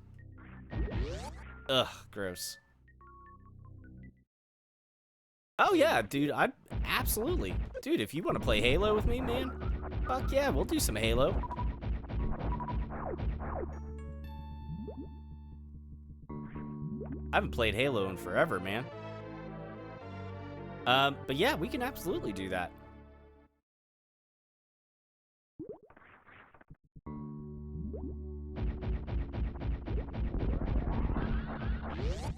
[SPEAKER 1] Ugh, gross. Oh yeah, dude, absolutely. Dude, if you want to play Halo with me, man, fuck yeah, we'll do some Halo. I haven't played Halo in forever, man. But yeah, we can absolutely do that.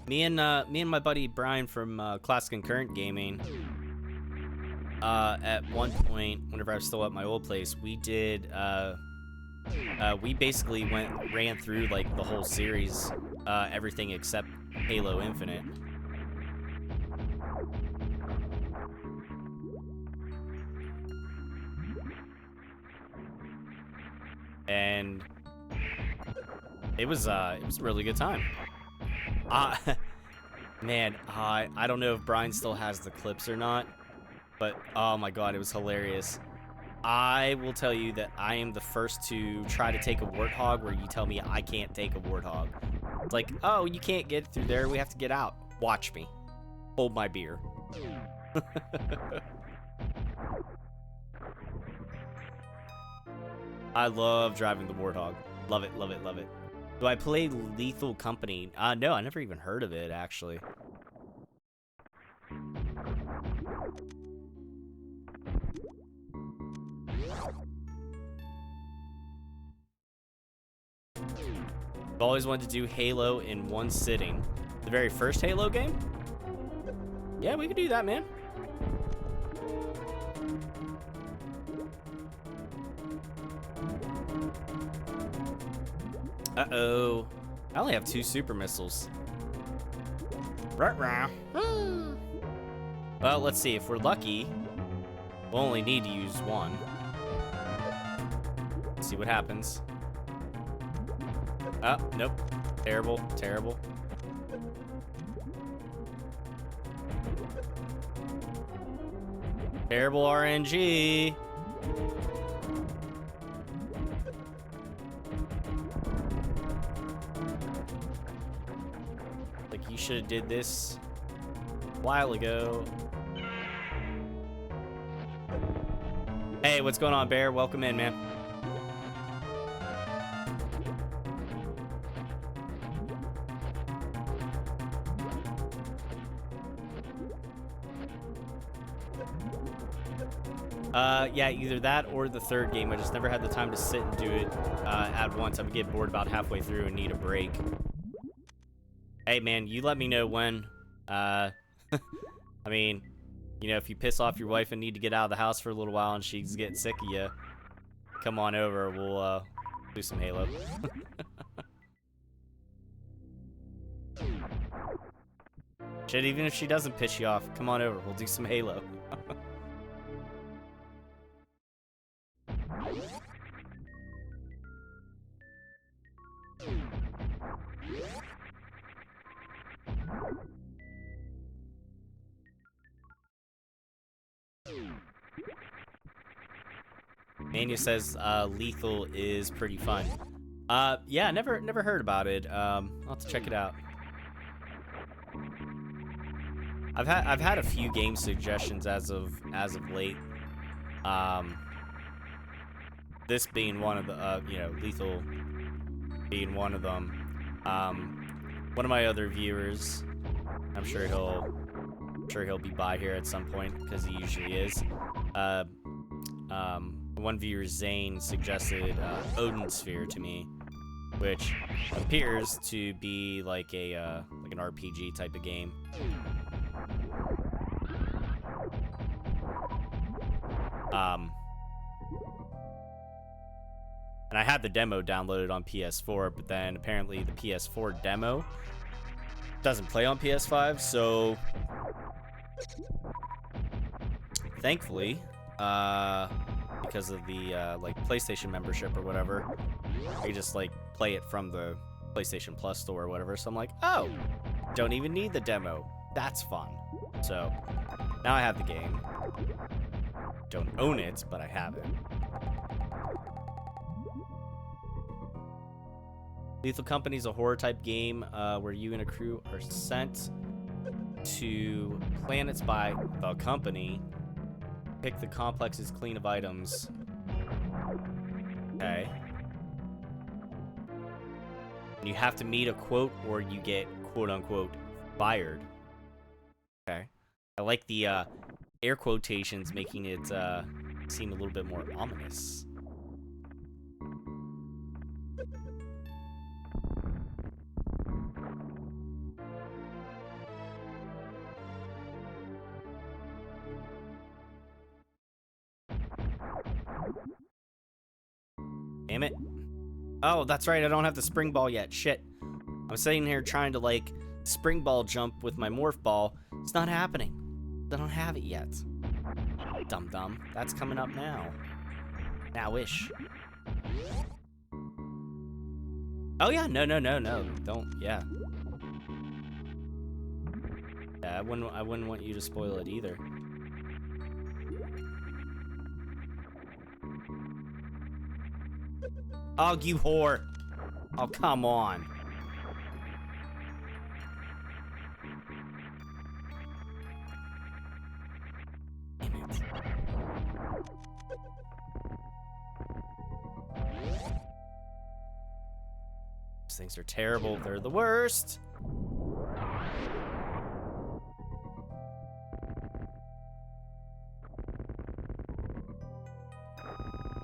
[SPEAKER 1] Me and my buddy Brian from Classic and Current Gaming, at one point, whenever I was still at my old place, we did we basically ran through like the whole series, everything except Halo Infinite. And it was a really good time. Man, I don't know if Brian still has the clips or not, but oh my god, it was hilarious. I will tell you that I am the first to try to take a warthog where you tell me I can't take a warthog. It's like, oh, you can't get through there, we have to get out. Watch me. Hold my beer. I love driving the warthog. Love it, love it, love it. Do I play Lethal Company? No, I never even heard of it, actually. I've always wanted to do Halo in one sitting. The very first Halo game? Yeah, we could do that, man. Uh-oh. I only have 2 super missiles. Well, let's see. If we're lucky, we'll only need to use 1. Let's see what happens. Oh, nope. Terrible, terrible. Terrible RNG. Like, you should have did this a while ago. Hey, what's going on, Bear? Welcome in, man. Yeah, either that or the third game. I just never had the time to sit and do it at once. I would get bored about halfway through and need a break. Hey, man, you let me know when. I mean, you know, if you piss off your wife and need to get out of the house for a little while and she's getting sick of you, come on over. We'll do some Halo. Shit, even if she doesn't piss you off, come on over. We'll do some Halo. Mania says Lethal is pretty fun. Yeah, never heard about it. I'll have to check it out. I've had a few game suggestions as of late. This being one of the you know, Lethal being one of them. One of my other viewers, I'm sure he'll be by here at some point because he usually is. One One viewer, Zane, suggested Odin Sphere to me, which appears to be like a like an RPG type of game. And I had the demo downloaded on PS4, but then apparently the PS4 demo doesn't play on PS5, so thankfully, because of the like PlayStation membership or whatever, I can just like play it from the PlayStation Plus store or whatever. So I'm like, oh, don't even need the demo. That's fun. So now I have the game. Don't own it, but I have it. Lethal Company is a horror type game where you and a crew are sent to planets by the company. Pick the complex's clean of items. Okay. And you have to meet a quote or you get quote unquote fired. Okay. I like the air quotations making it seem a little bit more ominous. Damn it. Oh, that's right. I don't have the spring ball yet. Shit. I'm sitting here trying to, like, spring ball jump with my morph ball. It's not happening. I don't have it yet. Dum-dum. That's coming up now. Now-ish. Oh, yeah. No. Don't. Yeah. Yeah, I wouldn't want you to spoil it either. Oh, you whore. Oh, come on. Damn it. These things are terrible. They're the worst.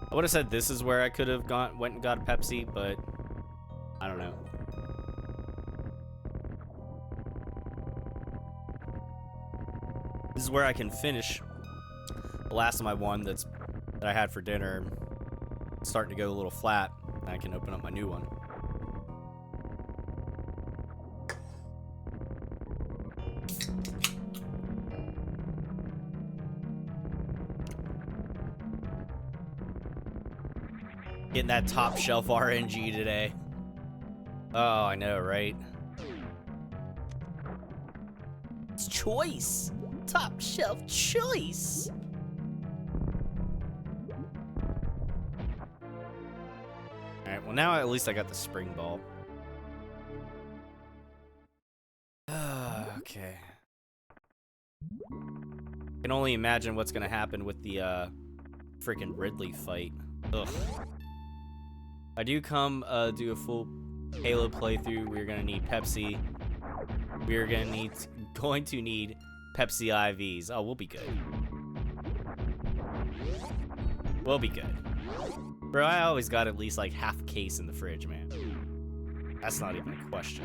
[SPEAKER 1] I would have said this is where I could have went and got a Pepsi, but I don't know. This is where I can finish the last of my one that I had for dinner. It's starting to go a little flat, and I can open up my new one. Getting that top shelf RNG today. Oh, I know, right? It's choice. Top shelf choice. Alright, well now at least I got the spring ball. Okay. I can only imagine what's gonna happen with the freaking Ridley fight. Ugh. I do come do a full Halo playthrough. We're gonna need Pepsi. We're gonna need Pepsi IVs. Oh, we'll be good. We'll be good. Bro, I always got at least like half a case in the fridge, man. That's not even a question.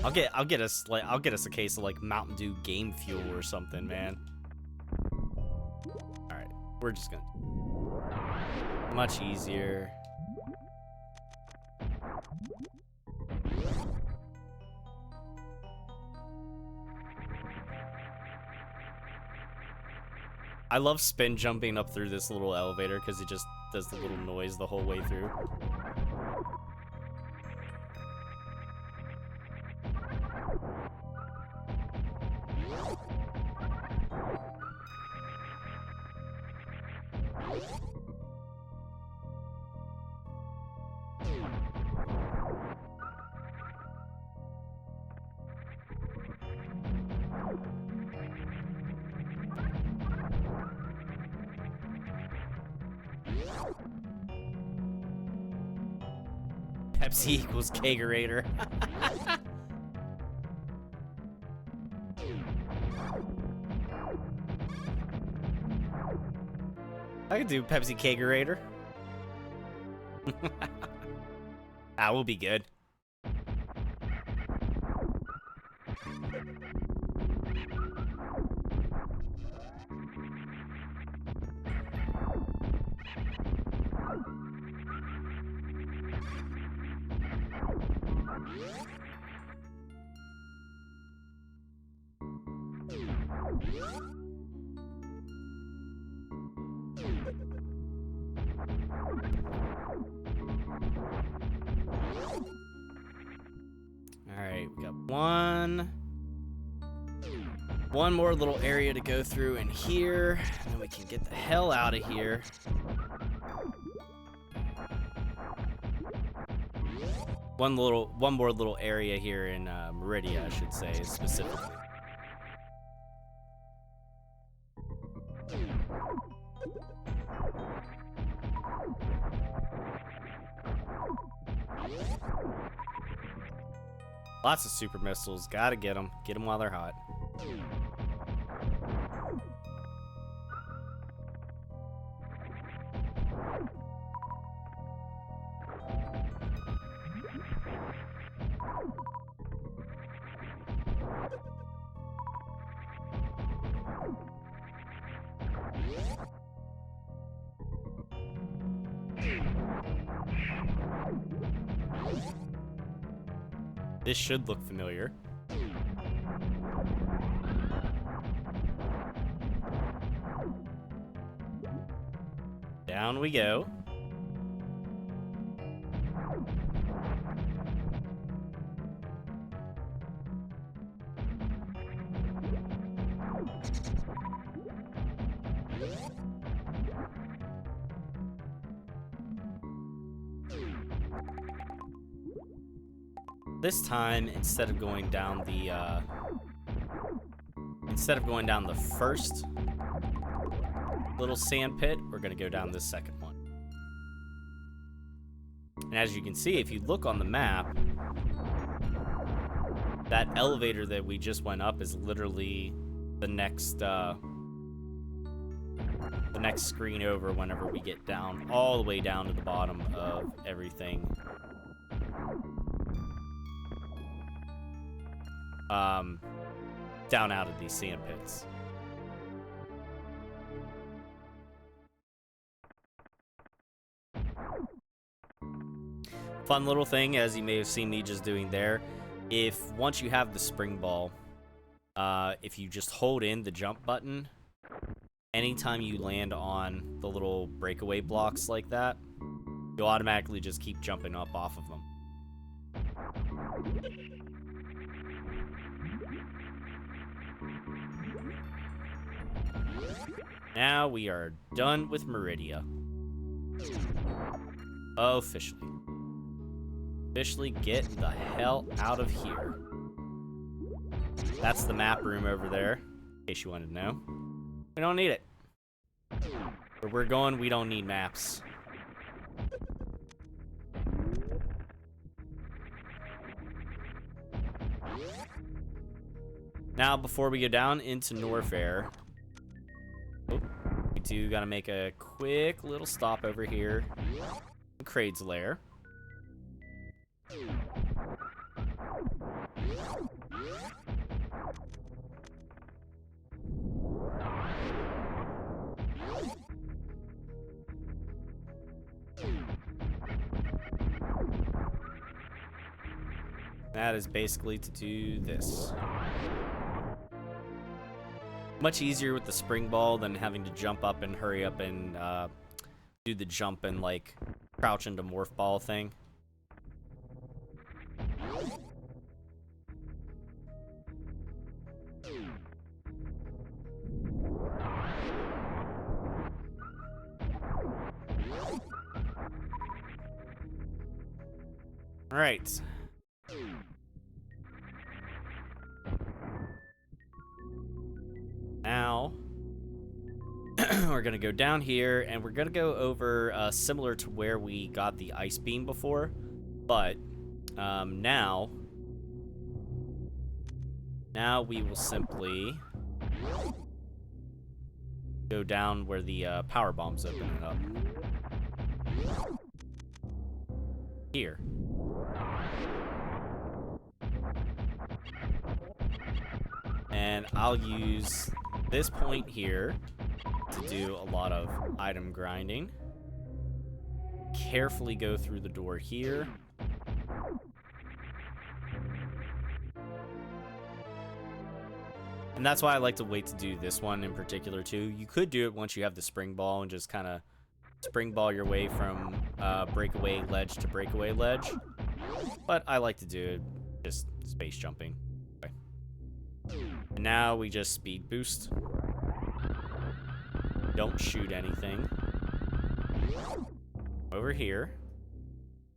[SPEAKER 1] I'll get us a case of like Mountain Dew Game Fuel or something, man. All right, we're just gonna much easier. I love spin jumping up through this little elevator because it just does the little noise the whole way through. Pepsi equals kegerator. I can do Pepsi kegerator. That will be good. Alright, we got one more little area to go through in here, and then we can get the hell out of here. One more little area here in Meridia, I should say, specifically. Lots of super missiles. Gotta get them. Get them while they're hot. This should look familiar. Down we go. This time, instead of going down the first little sand pit, we're gonna go down this second one. And as you can see, if you look on the map, that elevator that we just went up is literally the next screen over whenever we get down, all the way down to the bottom of everything. Down out of these sand pits. Fun little thing, as you may have seen me just doing there, once you have the spring ball, if you just hold in the jump button, anytime you land on the little breakaway blocks like that, you'll automatically just keep jumping up off of them. Now we are done with Meridia. Officially. Officially get the hell out of here. That's the map room over there, in case you wanted to know. We don't need it. Where we're going, we don't need maps. Now, before we go down into Norfair, we do gotta make a quick little stop over here in Kraid's lair. That is basically to do this. Much easier with the spring ball than having to jump up and hurry up and do the jump and like crouch into morph ball thing. All right. Now, we're going to go down here, and we're going to go over similar to where we got the ice beam before, But now we will simply go down where the power bombs open it up. Here. And I'll use this point here to do a lot of item grinding. Carefully go through the door here. And that's why I like to wait to do this one in particular too. You could do it once you have the spring ball and just kind of spring ball your way from breakaway ledge to breakaway ledge. But I like to do it just space jumping. Okay. And now we just speed boost. Don't shoot anything. Over here.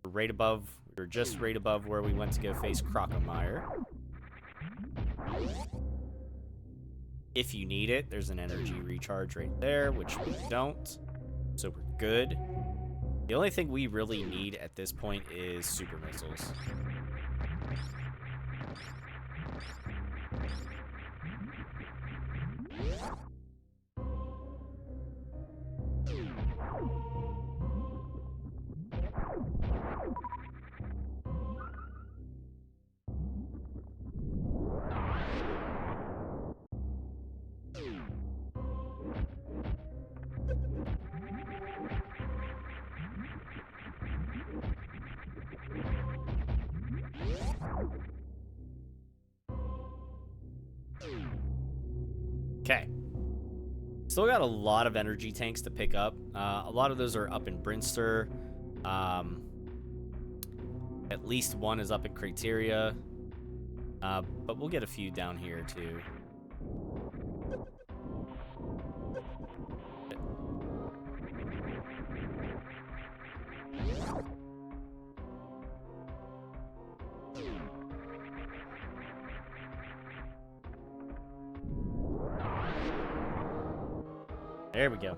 [SPEAKER 1] Right above, or just right above where we went to go face Crocomire. If you need it, there's an energy recharge right there, which we don't. So we're good. The only thing we really need at this point is super missiles. Okay. Still got a lot of energy tanks to pick up. A lot of those are up in Brinster. At least one is up in Criteria. But we'll get a few down here too. There we go.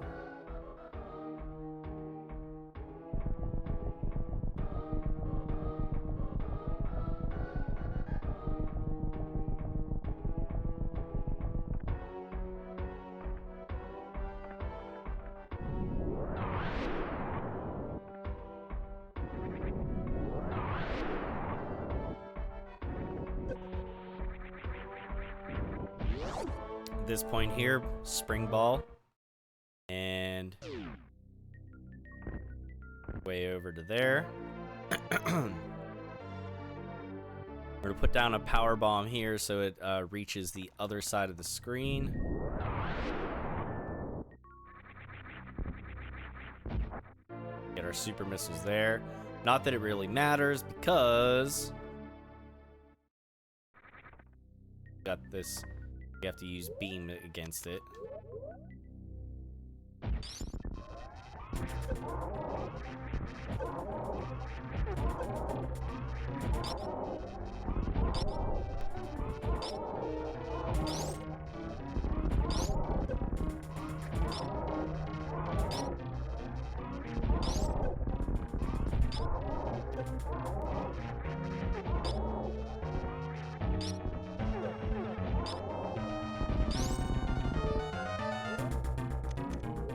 [SPEAKER 1] At this point here, spring ball. And way over to there. We're gonna put down a power bomb here so it reaches the other side of the screen. Get our super missiles there. Not that it really matters because got this. We have to use beam against it.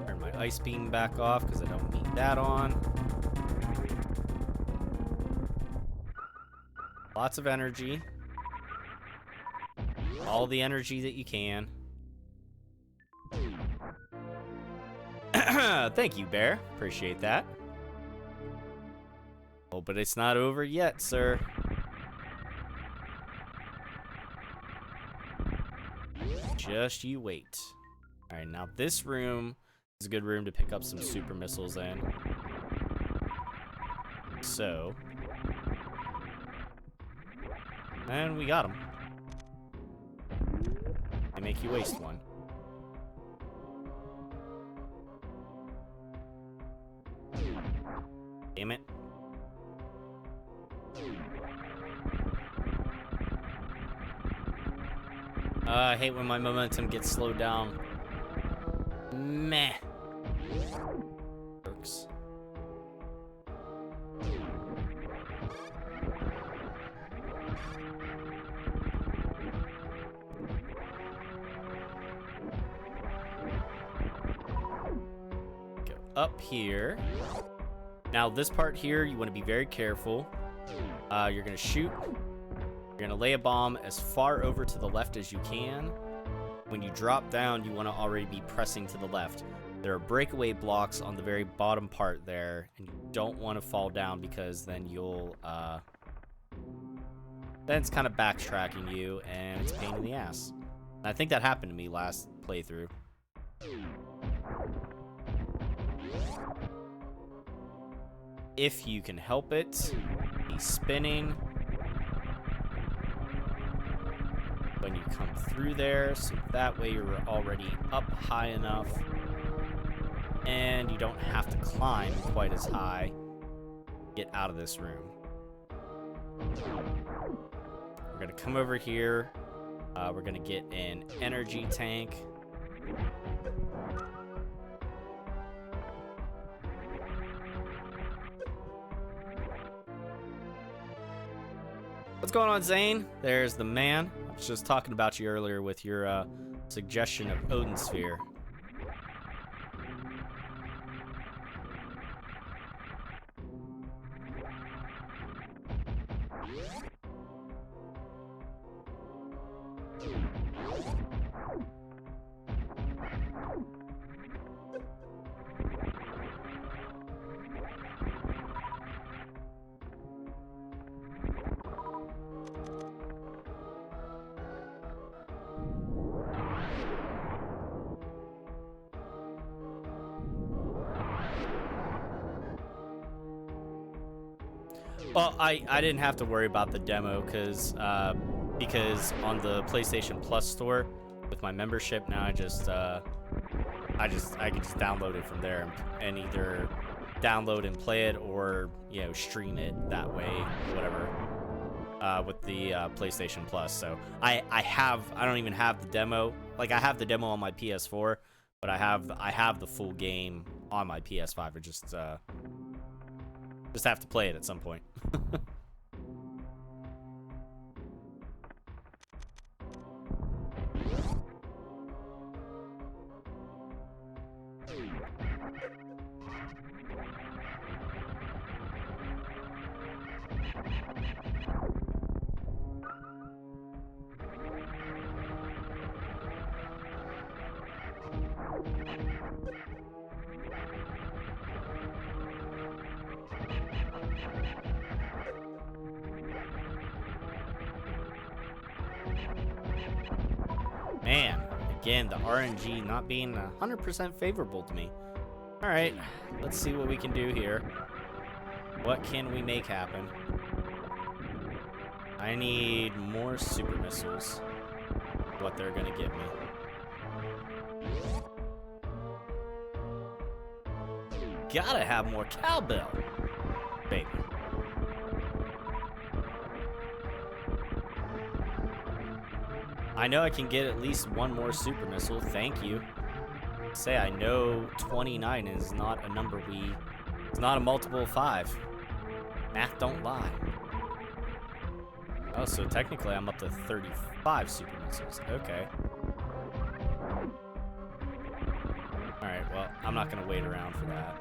[SPEAKER 1] Turn my ice beam back off because I don't need that on. Lots of energy. All the energy that you can. Thank you, Bear. Appreciate that. Oh, but it's not over yet, sir. Just you wait. Alright, now this room is a good room to pick up some super missiles in. So. And we got them. They make you waste one. Damn it. I hate when my momentum gets slowed down. Meh. Works. up here. Now, this part here, you want to be very careful. You're going to shoot. You're going to lay a bomb as far over to the left as you can. When you drop down, you want to already be pressing to the left. There are breakaway blocks on the very bottom part there, and you don't want to fall down because then you'll, then it's kind of backtracking you, and it's a pain in the ass. And I think that happened to me last playthrough. If you can help it, be spinning when you come through there, so that way you're already up high enough and you don't have to climb quite as high. Get out of this room. We're gonna come over here. We're gonna get an energy tank. What's going on, Zane? There's the man. I was just talking about you earlier with your suggestion of Odin Sphere. Well, I didn't have to worry about the demo because on the PlayStation Plus store with my membership now, I can just download it from there and either download and play it or stream it that way, whatever. With the PlayStation Plus, so I don't even have the demo. Like, I have the demo on my PS4, but I have the full game on my PS5. I just have to play it at some point. Man, again, the RNG not being 100% favorable to me. Alright, let's see what we can do here. What can we make happen? I need more super missiles. What they're gonna give me. Gotta have more cowbell, baby. I know I can get at least one more super missile. Thank you. Say, I know 29 is not a number it's not a multiple of 5. Math don't lie. Oh, so technically I'm up to 35 super missiles. Okay. Alright, well, I'm not gonna wait around for that.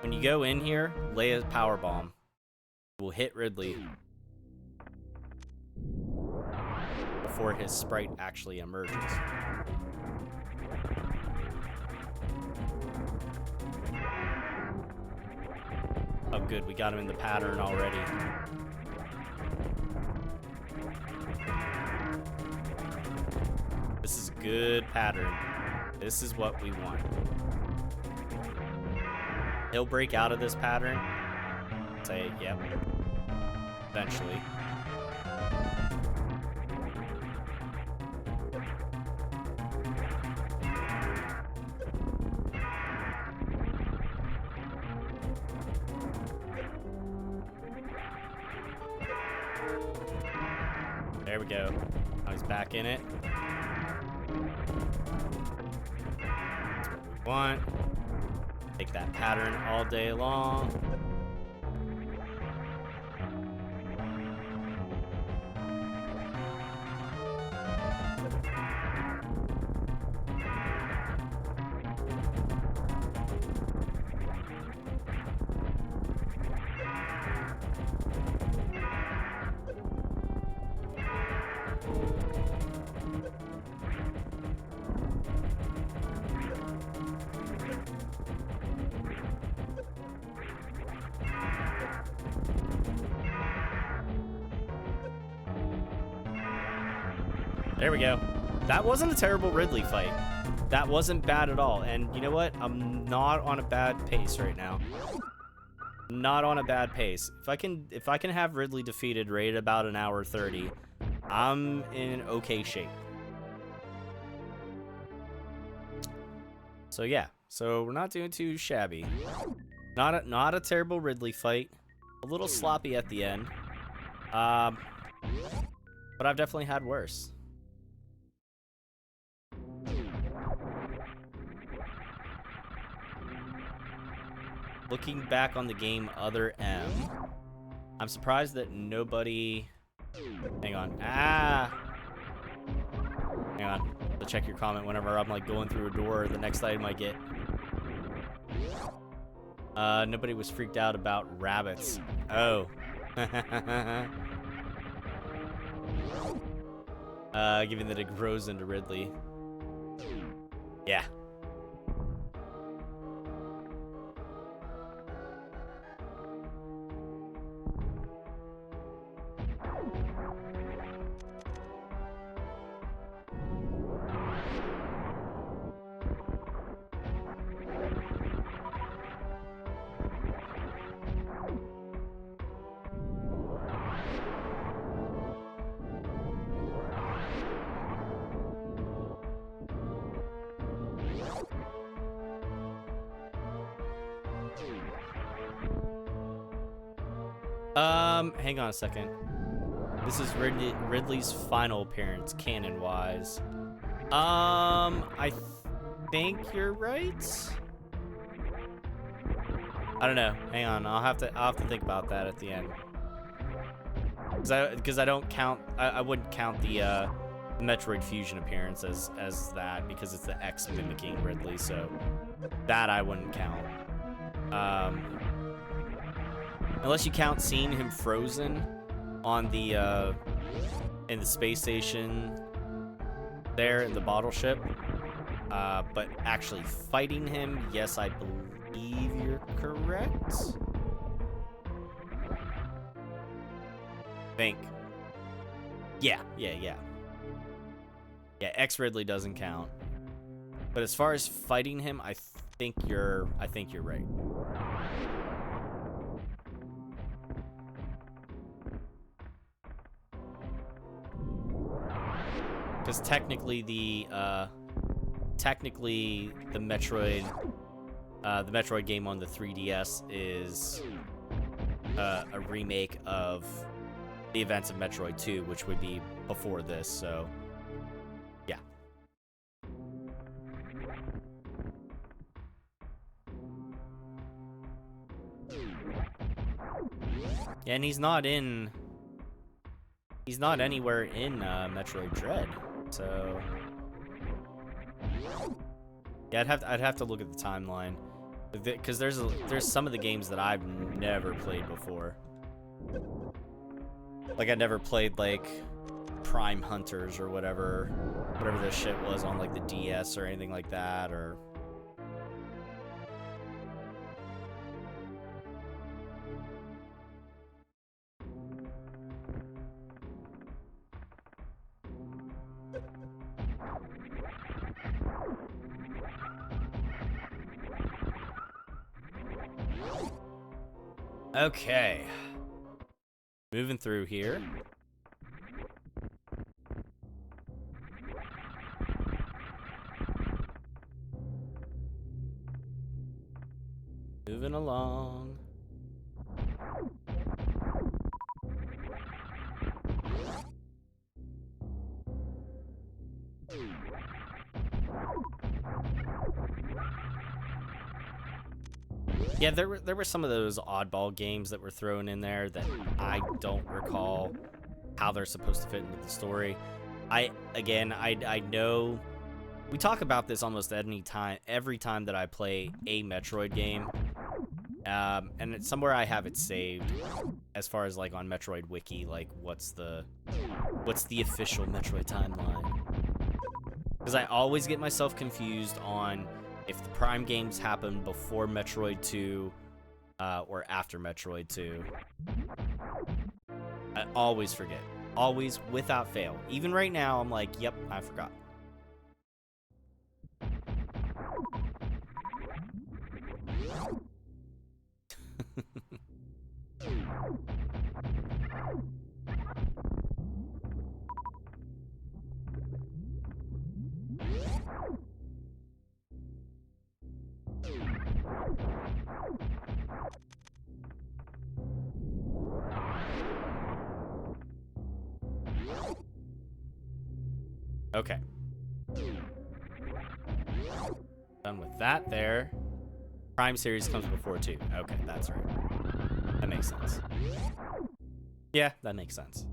[SPEAKER 1] When you go in here, lay a power bomb. We'll hit Ridley before his sprite actually emerges. Oh good, we got him in the pattern already. This is a good pattern. This is what we want. He'll break out of this pattern. Say, yep. Eventually. There we go. Now he's back in it. That's what we want. Take that pattern all day long. There we go. That wasn't a terrible Ridley fight. That wasn't bad at all. And you know what? I'm not on a bad pace right now. Not on a bad pace. If I can have Ridley defeated right at about an hour 30, I'm in okay shape. So yeah, so we're not doing too shabby. Not a terrible Ridley fight. A little sloppy at the end. But I've definitely had worse. Looking back on the game, other M, I'm surprised that nobody... Hang on. Ah! Hang on. To check your comment whenever I'm like going through a door, the next item I get. Nobody was freaked out about rabbits. Oh. Given that it grows into Ridley. Yeah. Hang on a second. This is Ridley's final appearance, canon-wise. I think you're right. I don't know. Hang on. I'll have to think about that at the end. Because I don't count. I wouldn't count the Metroid Fusion appearance as that because it's the X mimicking Ridley. So that I wouldn't count. Unless you count seeing him frozen on the in the space station there in the bottle ship, but actually fighting him, yes, I believe you're correct. Think. Yeah, X Ridley doesn't count. But as far as fighting him, I think you're right. Because technically the Metroid game on the 3DS is a remake of the events of Metroid 2, which would be before this. So, yeah. Yeah, and he's not anywhere in Metroid Dread. So yeah, I'd have to look at the timeline, because there's some of the games that I've never played before. Like I never played like Prime Hunters or whatever this shit was on like the DS or anything like that, or okay. Moving through here. Moving along. Yeah, there were some of those oddball games that were thrown in there that I don't recall how they're supposed to fit into the story. I know we talk about this almost every time that I play a Metroid game. And it's somewhere I have it saved as far as like on Metroid Wiki, like what's the official Metroid timeline. Because I always get myself confused on if the Prime games happen before Metroid 2 or after Metroid 2. I always forget. Always, without fail. Even right now, I'm like, yep, I forgot. Okay. Done with that there. Prime series comes before 2. Okay, that's right. That makes sense. Yeah, that makes sense.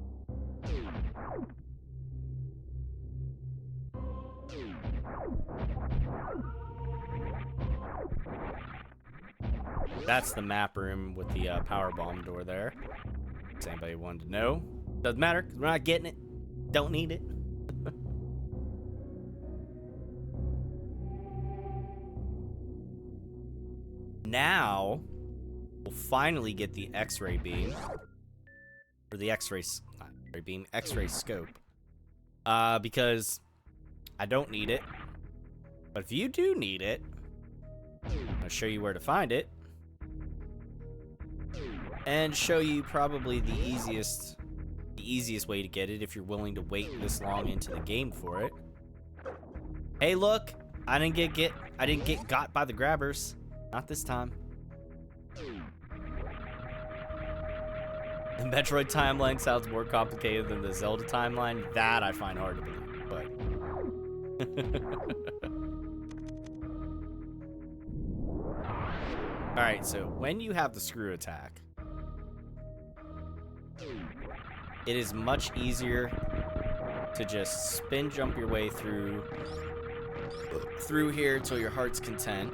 [SPEAKER 1] That's the map room with the power bomb door there. If anybody wanted to know. Doesn't matter, because we're not getting it. Don't need it. Now, we'll finally get the X-ray beam. Or the X-ray beam, X-ray scope. Because I don't need it. But if you do need it, I'll show you where to find it. And show you probably the easiest way to get it if you're willing to wait this long into the game for it. Hey, look, I didn't get got by the grabbers. Not this time. The Metroid timeline sounds more complicated than the Zelda timeline. That I find hard to believe, but Alright, so when you have the screw attack, it is much easier to just spin jump your way through here till your heart's content.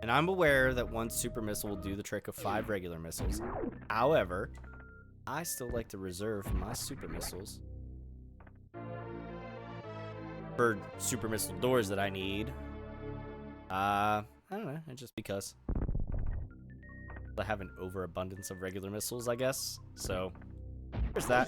[SPEAKER 1] And I'm aware that one super missile will do the trick of 5 regular missiles. However, I still like to reserve my super missiles for super missile doors that I need. I don't know, just because. I have an overabundance of regular missiles, I guess. So, there's that.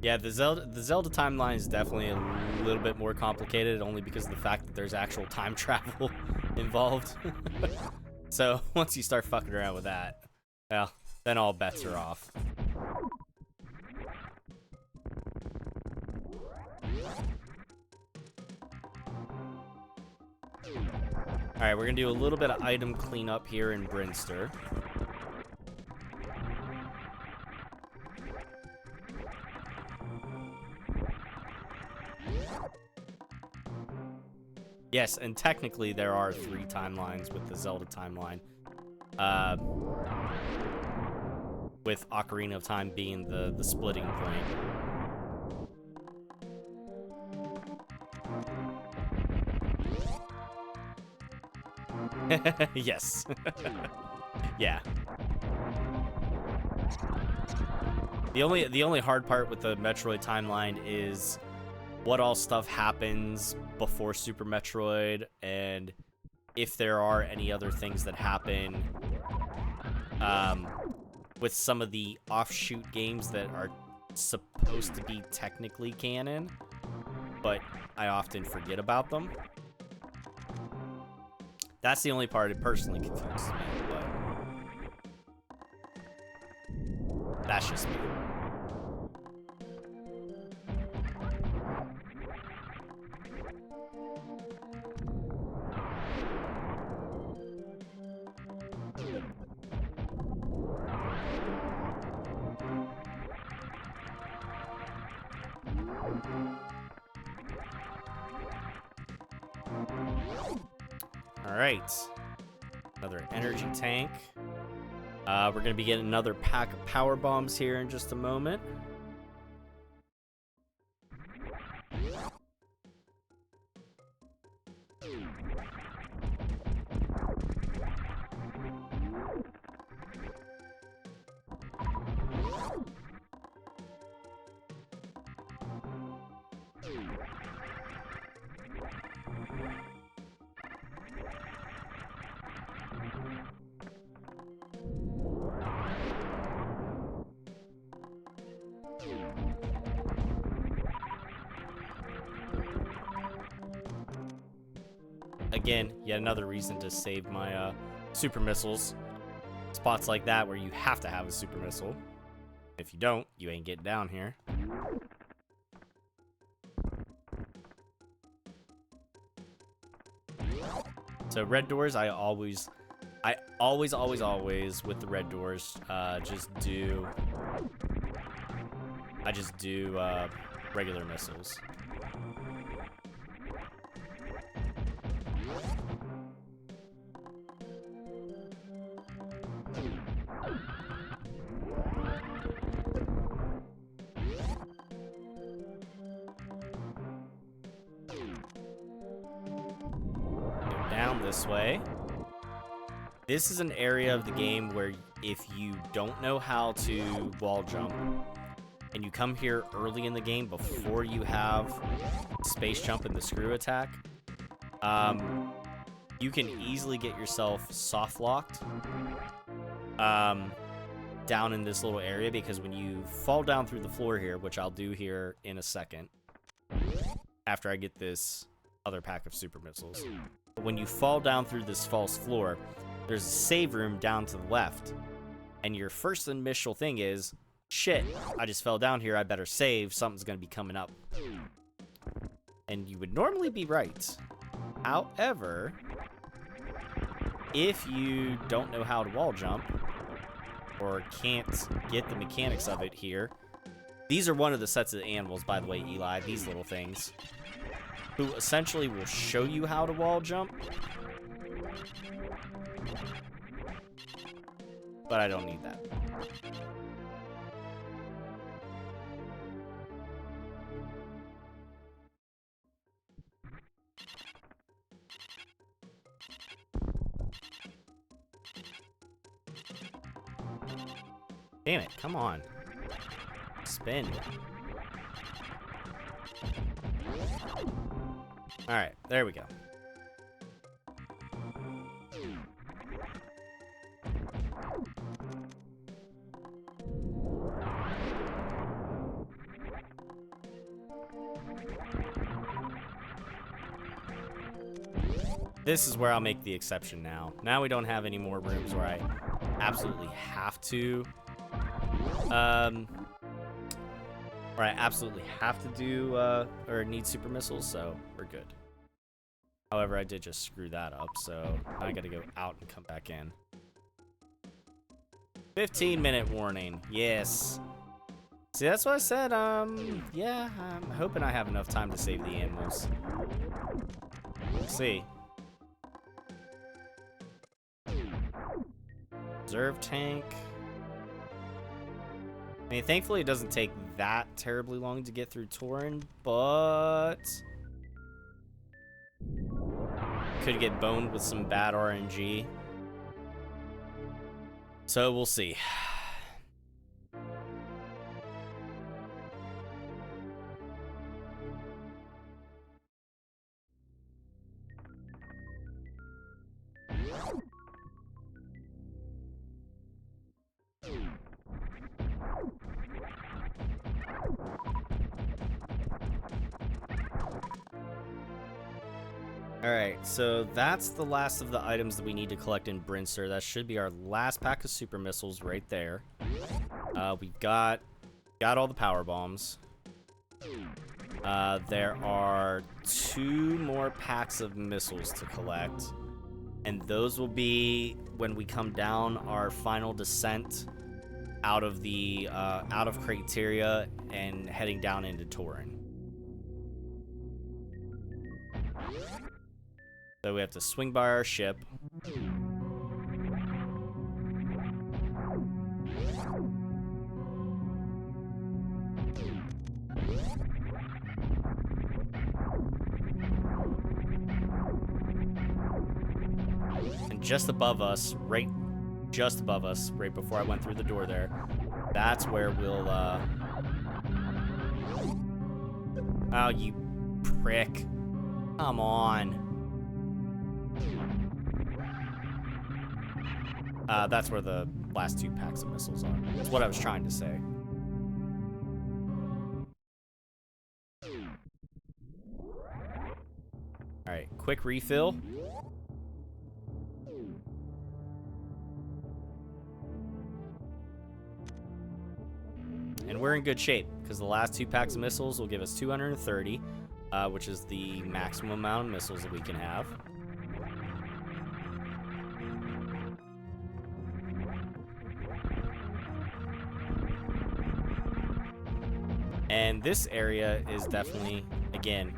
[SPEAKER 1] Yeah, the Zelda timeline is definitely a little bit more complicated, only because of the fact that there's actual time travel involved. So once you start fucking around with that, well, then all bets are off. Alright, we're gonna do a little bit of item cleanup here in Brinster. Yes, and technically there are 3 timelines with the Zelda timeline. With Ocarina of Time being the splitting point. Yes. Yeah. The only hard part with the Metroid timeline is what all stuff happens before Super Metroid, and if there are any other things that happen with some of the offshoot games that are supposed to be technically canon, but I often forget about them. That's the only part it personally confuses me, but that's just me. Alright. Another energy tank. We're going to be getting another pack of power bombs here in just a moment. again, yet another reason to save my super missiles. Spots like that where you have to have a super missile. If you don't, you ain't getting down here. So red doors, I always with the red doors, I just do regular missiles. Go down this way. This is an area of the game where if you don't know how to wall jump, and you come here early in the game before you have space jump and the screw attack, you can easily get yourself soft locked down in this little area, because when you fall down through the floor here, which I'll do here in a second after I get this other pack of super missiles, but when you fall down through this false floor, there's a save room down to the left, and your first initial thing is, shit, I just fell down here, I better save, something's gonna be coming up. And you would normally be right. However, if you don't know how to wall jump, or can't get the mechanics of it here, these are one of the sets of animals, by the way, Eli, these little things, who essentially will show you how to wall jump, but I don't need that. Damn it, come on. Spin. Alright, there we go. This is where I'll make the exception now. Now we don't have any more rooms where I absolutely have to do or need super missiles, so we're good. However, I did just screw that up, so I gotta go out and come back in. 15-minute warning, yes. See, that's what I said, yeah, I'm hoping I have enough time to save the animals. We'll see. Reserve tank. I mean, thankfully it doesn't take that terribly long to get through Torin, but could get boned with some bad RNG. So we'll see. Alright, so that's the last of the items that we need to collect in Brinster. That should be our last pack of super missiles right there. We've got all the power bombs. There are 2 more packs of missiles to collect, and those will be when we come down our final descent out of the out of Crateria and heading down into Torin. So we have to swing by our ship. And just above us, right before I went through the door there, that's where we'll, oh, you prick. Come on. That's where the last 2 packs of missiles are. That's what I was trying to say. Alright, right, quick refill. And we're in good shape, because the last 2 packs of missiles will give us 230, which is the maximum amount of missiles that we can have. And this area is definitely, again,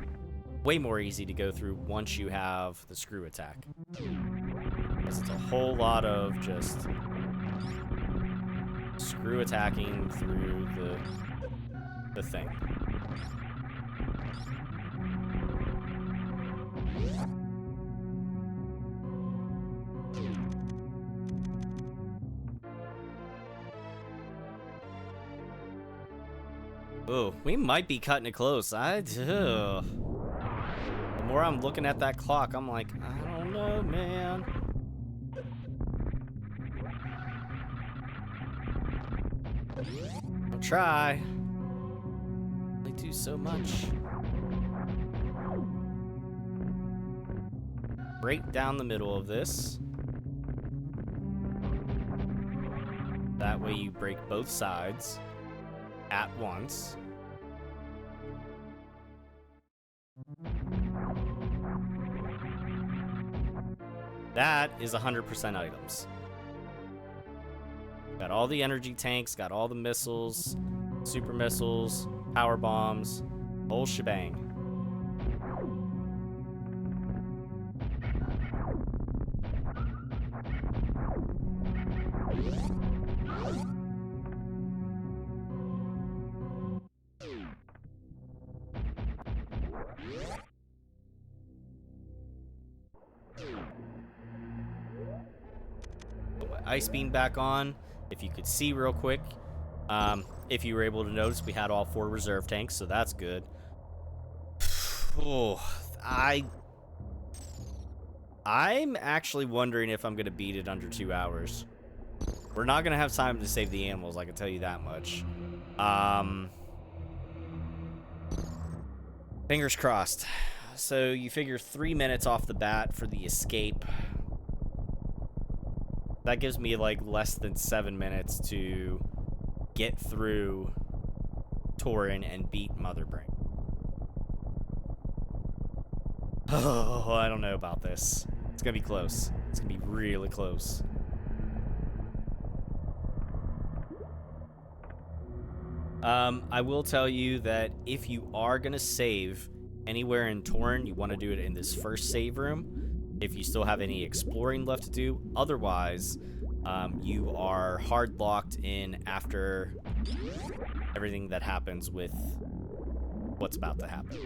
[SPEAKER 1] way more easy to go through once you have the screw attack. Because it's a whole lot of just screw attacking through the thing. Oh, we might be cutting it close. The more I'm looking at that clock, I'm like, I don't know, man. I'll try. They do so much. Right down the middle of this. That way you break both sides at once. That is 100% items. Got all the energy tanks, got all the missiles, super missiles, power bombs, whole shebang. Put my ice beam back on. If you could see real quick, if you were able to notice, we had all 4 reserve tanks, so that's good. Oh, I'm actually wondering if I'm gonna beat it under 2 hours. We're not gonna have time to save the animals, I can tell you that much. Fingers crossed. So you figure 3 minutes off the bat for the escape. That gives me like less than 7 minutes to get through Torin and beat Motherbrain. Oh, I don't know about this. It's gonna be close. It's gonna be really close. I will tell you that if you are gonna save anywhere in Torin, you want to do it in this first save room. If you still have any exploring left to do, otherwise, you are hard locked in after everything that happens with what's about to happen.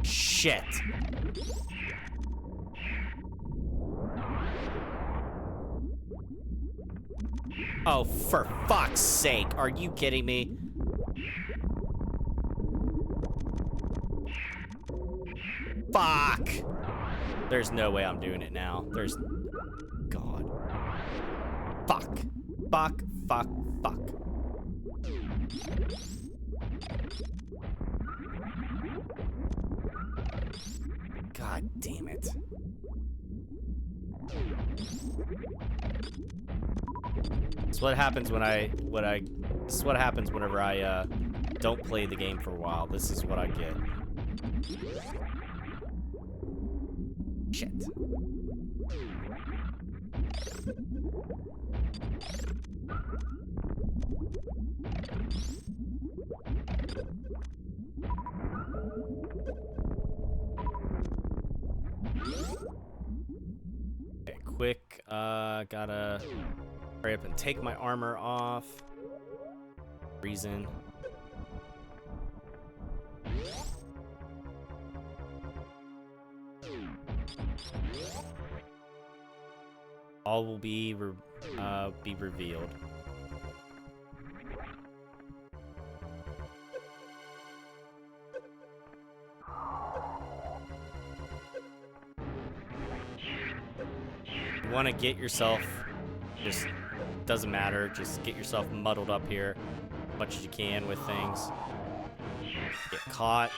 [SPEAKER 1] Shit. Oh, for fuck's sake. Are you kidding me? Fuck. There's no way I'm doing it now. There's... God. Fuck. Fuck. Fuck. Fuck. God damn it. It's what happens when this is what happens whenever I don't play the game for a while. This is what I get. Shit. Okay, quick, gotta hurry up and take my armor off. Reason. All will be revealed. You want to get yourself, just doesn't matter, just get yourself muddled up here as much as you can with things. Get caught.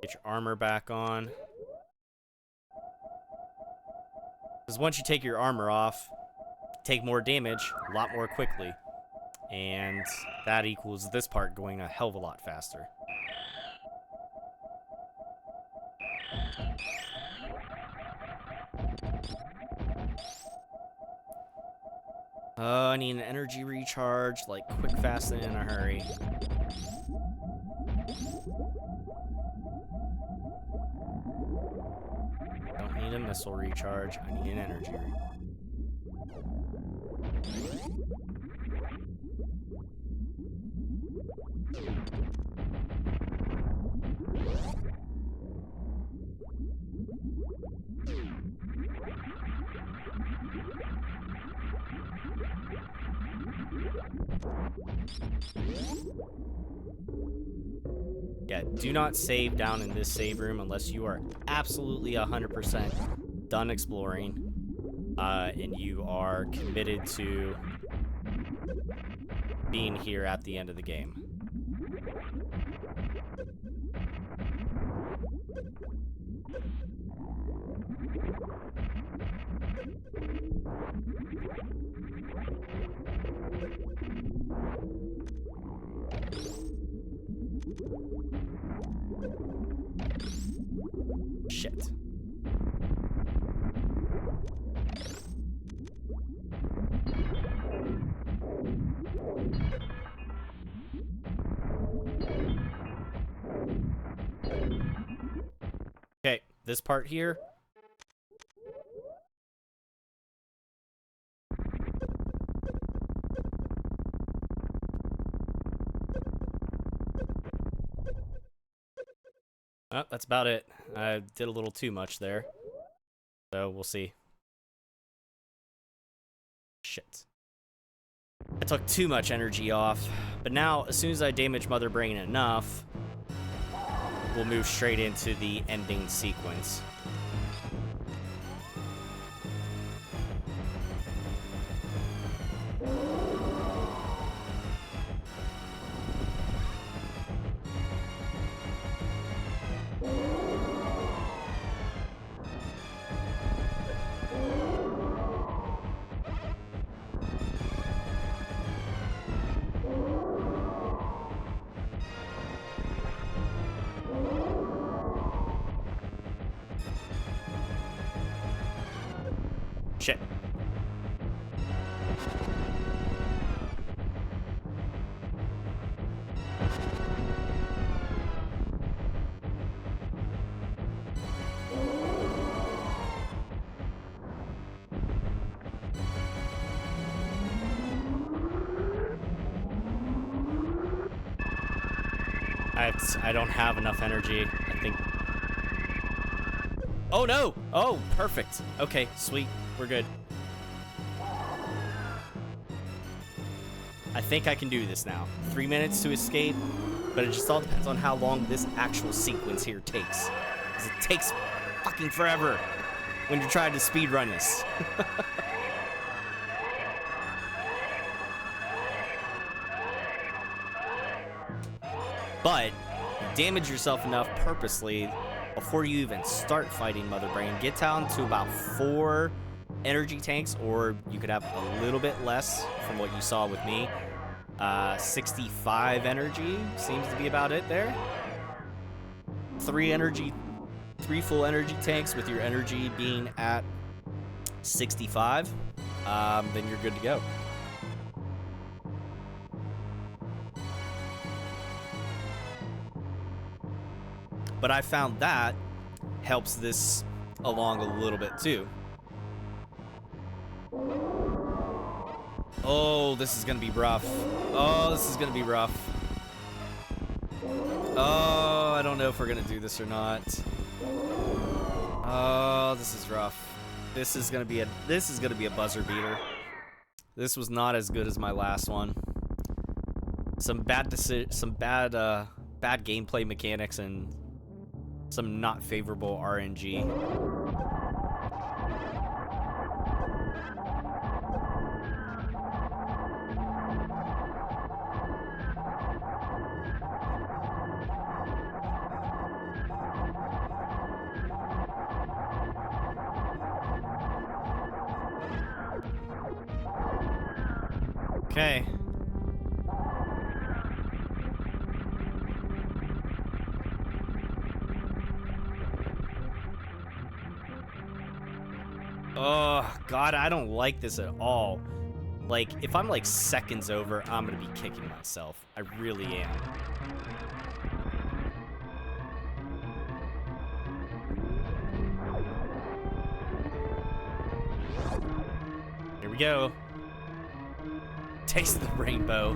[SPEAKER 1] Get your armor back on. Because once you take your armor off, take more damage a lot more quickly. And that equals this part going a hell of a lot faster. I need an energy recharge, like quick, fast, and in a hurry. Don't need a missile recharge, I need an energy recharge. Yeah, do not save down in this save room unless you are absolutely 100% done exploring and you are committed to being here at the end of the game. Shit. Okay, this part here. Oh, that's about it. I did a little too much there. So, we'll see. Shit. I took too much energy off. But now, as soon as I damage Mother Brain enough, we'll move straight into the ending sequence. Shit. I don't have enough energy, I think. Oh no! Oh, perfect. Okay, sweet. We're good. I think I can do this now. 3 minutes to escape, but it just all depends on how long this actual sequence here takes. Because it takes fucking forever when you're trying to speedrun this. But you damage yourself enough purposely before you even start fighting Mother Brain. Get down to about 4 energy tanks, or you could have a little bit less from what you saw with me. 65 energy seems to be about it there. 3 full energy tanks with your energy being at 65. Then you're good to go. But I found that helps this along a little bit too. Oh, this is gonna be rough. Oh, this is gonna be rough. Oh, I don't know if we're gonna do this or not. Oh, this is rough. This is gonna be a buzzer beater. This was not as good as my last one. Some bad gameplay mechanics and some not favorable RNG. Okay. Oh, God, I don't like this at all. Like, if I'm like seconds over, I'm gonna be kicking myself. I really am. Here we go. Taste the rainbow.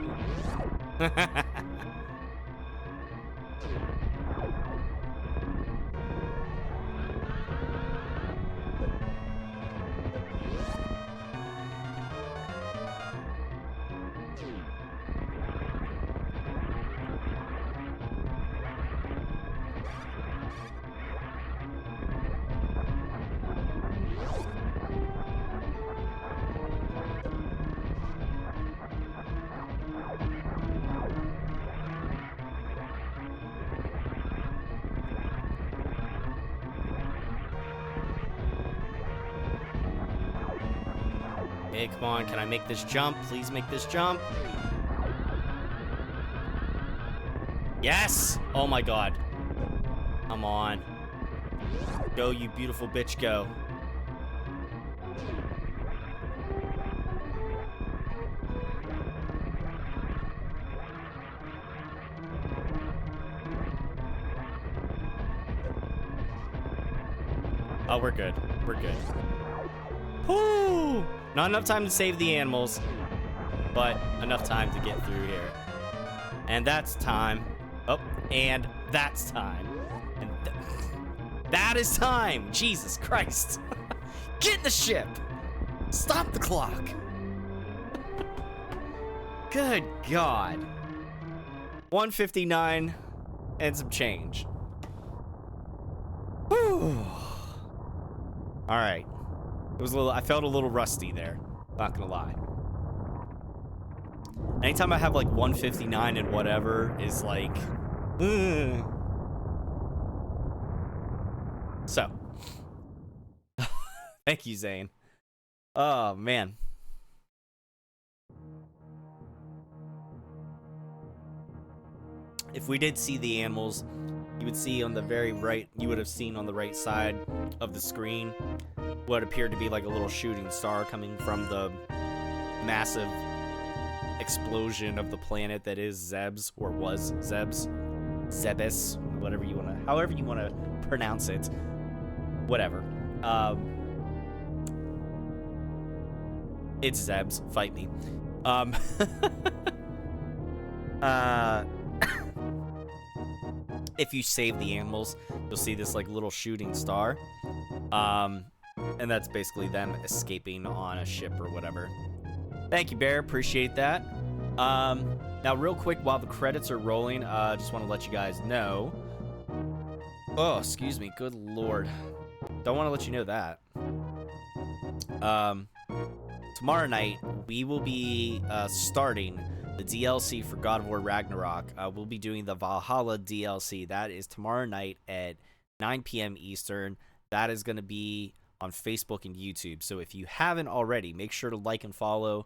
[SPEAKER 1] Hey, come on. Can I make this jump? Please make this jump. Yes! Oh my God. Come on. Go, you beautiful bitch, go. Oh, we're good. We're good. Whoo! Not enough time to save the animals, but enough time to get through here. And that's time. Oh, and that's time. And that is time! Jesus Christ. Get in the ship! Stop the clock! Good God. 1:59 and some change. Whew. Alright. It was a little, I felt a little rusty there. Not gonna lie. Anytime I have like 1:59 and whatever is like, So, thank you, Zane. Oh man. If we did see the animals, you would see on the very right, you would have seen on the right side of the screen what appeared to be like a little shooting star coming from the massive explosion of the planet that is Zebes, or was Zebes. Zebes, whatever you want to, however you want to pronounce it. Whatever. It's Zebes. Fight me. If you save the animals, you'll see this like little shooting star. And that's basically them escaping on a ship or whatever. Thank you, Bear. Appreciate that. Now, real quick, while the credits are rolling, just want to let you guys know. Oh, excuse me. Good Lord. Don't want to let you know that. Tomorrow night, we will be starting the DLC for God of War Ragnarok. We'll be doing the Valhalla DLC. That is tomorrow night at 9 p.m. Eastern. That is going to be on Facebook and YouTube. So if you haven't already, make sure to like and follow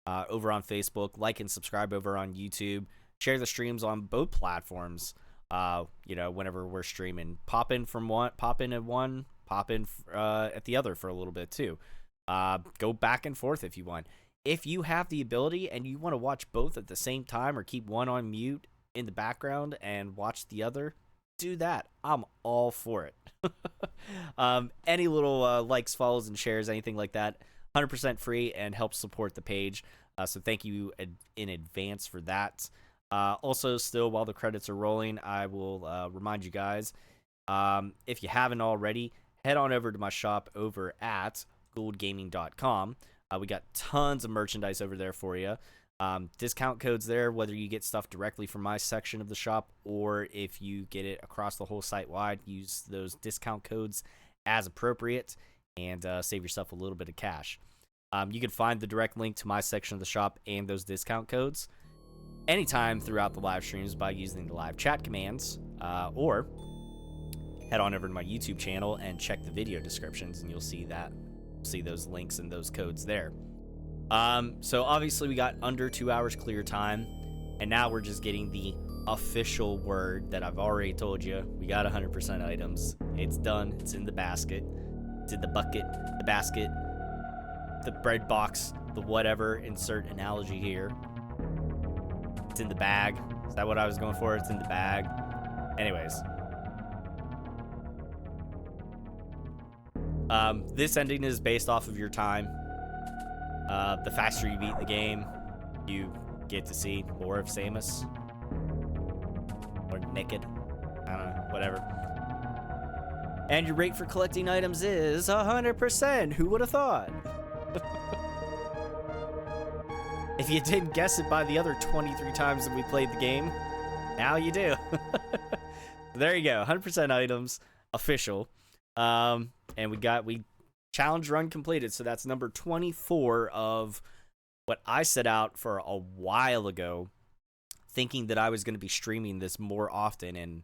[SPEAKER 1] over on Facebook, like and subscribe over on YouTube. Share the streams on both platforms. Whenever we're streaming, pop in at one, pop in at the other for a little bit too. Go back and forth if you want. If you have the ability and you want to watch both at the same time or keep one on mute in the background and watch the other, do that. I'm all for it. Any little likes, follows, and shares, anything like that, 100% free and helps support the page. So thank you in advance for that. Also, still, while the credits are rolling, I will remind you guys, if you haven't already, head on over to my shop over at gouldgaming.com. We got tons of merchandise over there for you. Discount codes there, whether you get stuff directly from my section of the shop or if you get it across the whole site wide, use those discount codes as appropriate and save yourself a little bit of cash. You can find the direct link to my section of the shop and those discount codes anytime throughout the live streams by using the live chat commands, or head on over to my YouTube channel and check the video descriptions and you'll see those links and those codes there. So obviously we got under 2 hours clear time, and now we're just getting the official word that I've already told you. We got 100% items. It's done. It's in the basket. It's in the bucket, the basket, the bread box, the whatever. Insert analogy here. It's in the bag. Is that what I was going for? It's in the bag. Anyways. This ending is based off of your time. The faster you beat the game, you get to see more of Samus. Or Naked. I don't know, whatever. And your rate for collecting items is 100%. Who would have thought? If you didn't guess it by the other 23 times that we played the game, now you do. There you go, 100% items, official. And we challenge run completed, so that's number 24 of what I set out for a while ago, thinking that I was going to be streaming this more often and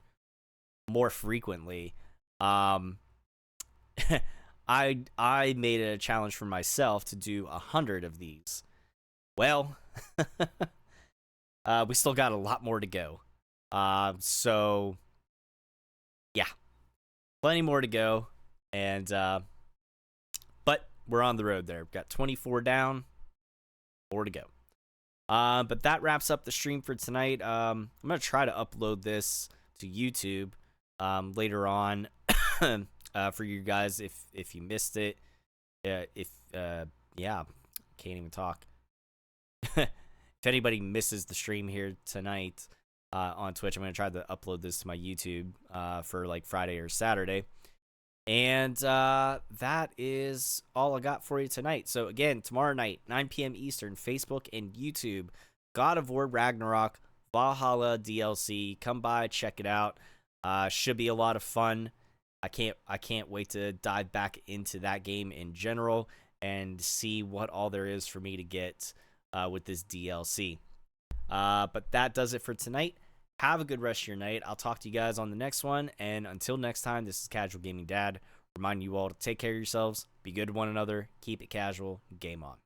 [SPEAKER 1] more frequently. I made it a challenge for myself to do 100 of these. Well, we still got a lot more to go. So yeah, plenty more to go, and but we're on the road there. We've got 24 down, 4 to go. But that wraps up the stream for tonight. I'm gonna try to upload this to YouTube later on for you guys if you missed it. Yeah, can't even talk. If anybody misses the stream here tonight on Twitch, I'm gonna try to upload this to my YouTube for like Friday or Saturday. And that is all I got for you tonight. So again, tomorrow night, 9 p.m. Eastern, Facebook and YouTube, God of War Ragnarok Valhalla DLC. Come by, check it out. Should be a lot of fun. I can't wait to dive back into that game in general and see what all there is for me to get with this DLC. But that does it for tonight. Have a good rest of your night. I'll talk to you guys on the next one. And until next time, this is Casual Gaming Dad, reminding you all to take care of yourselves, be good to one another, keep it casual, game on.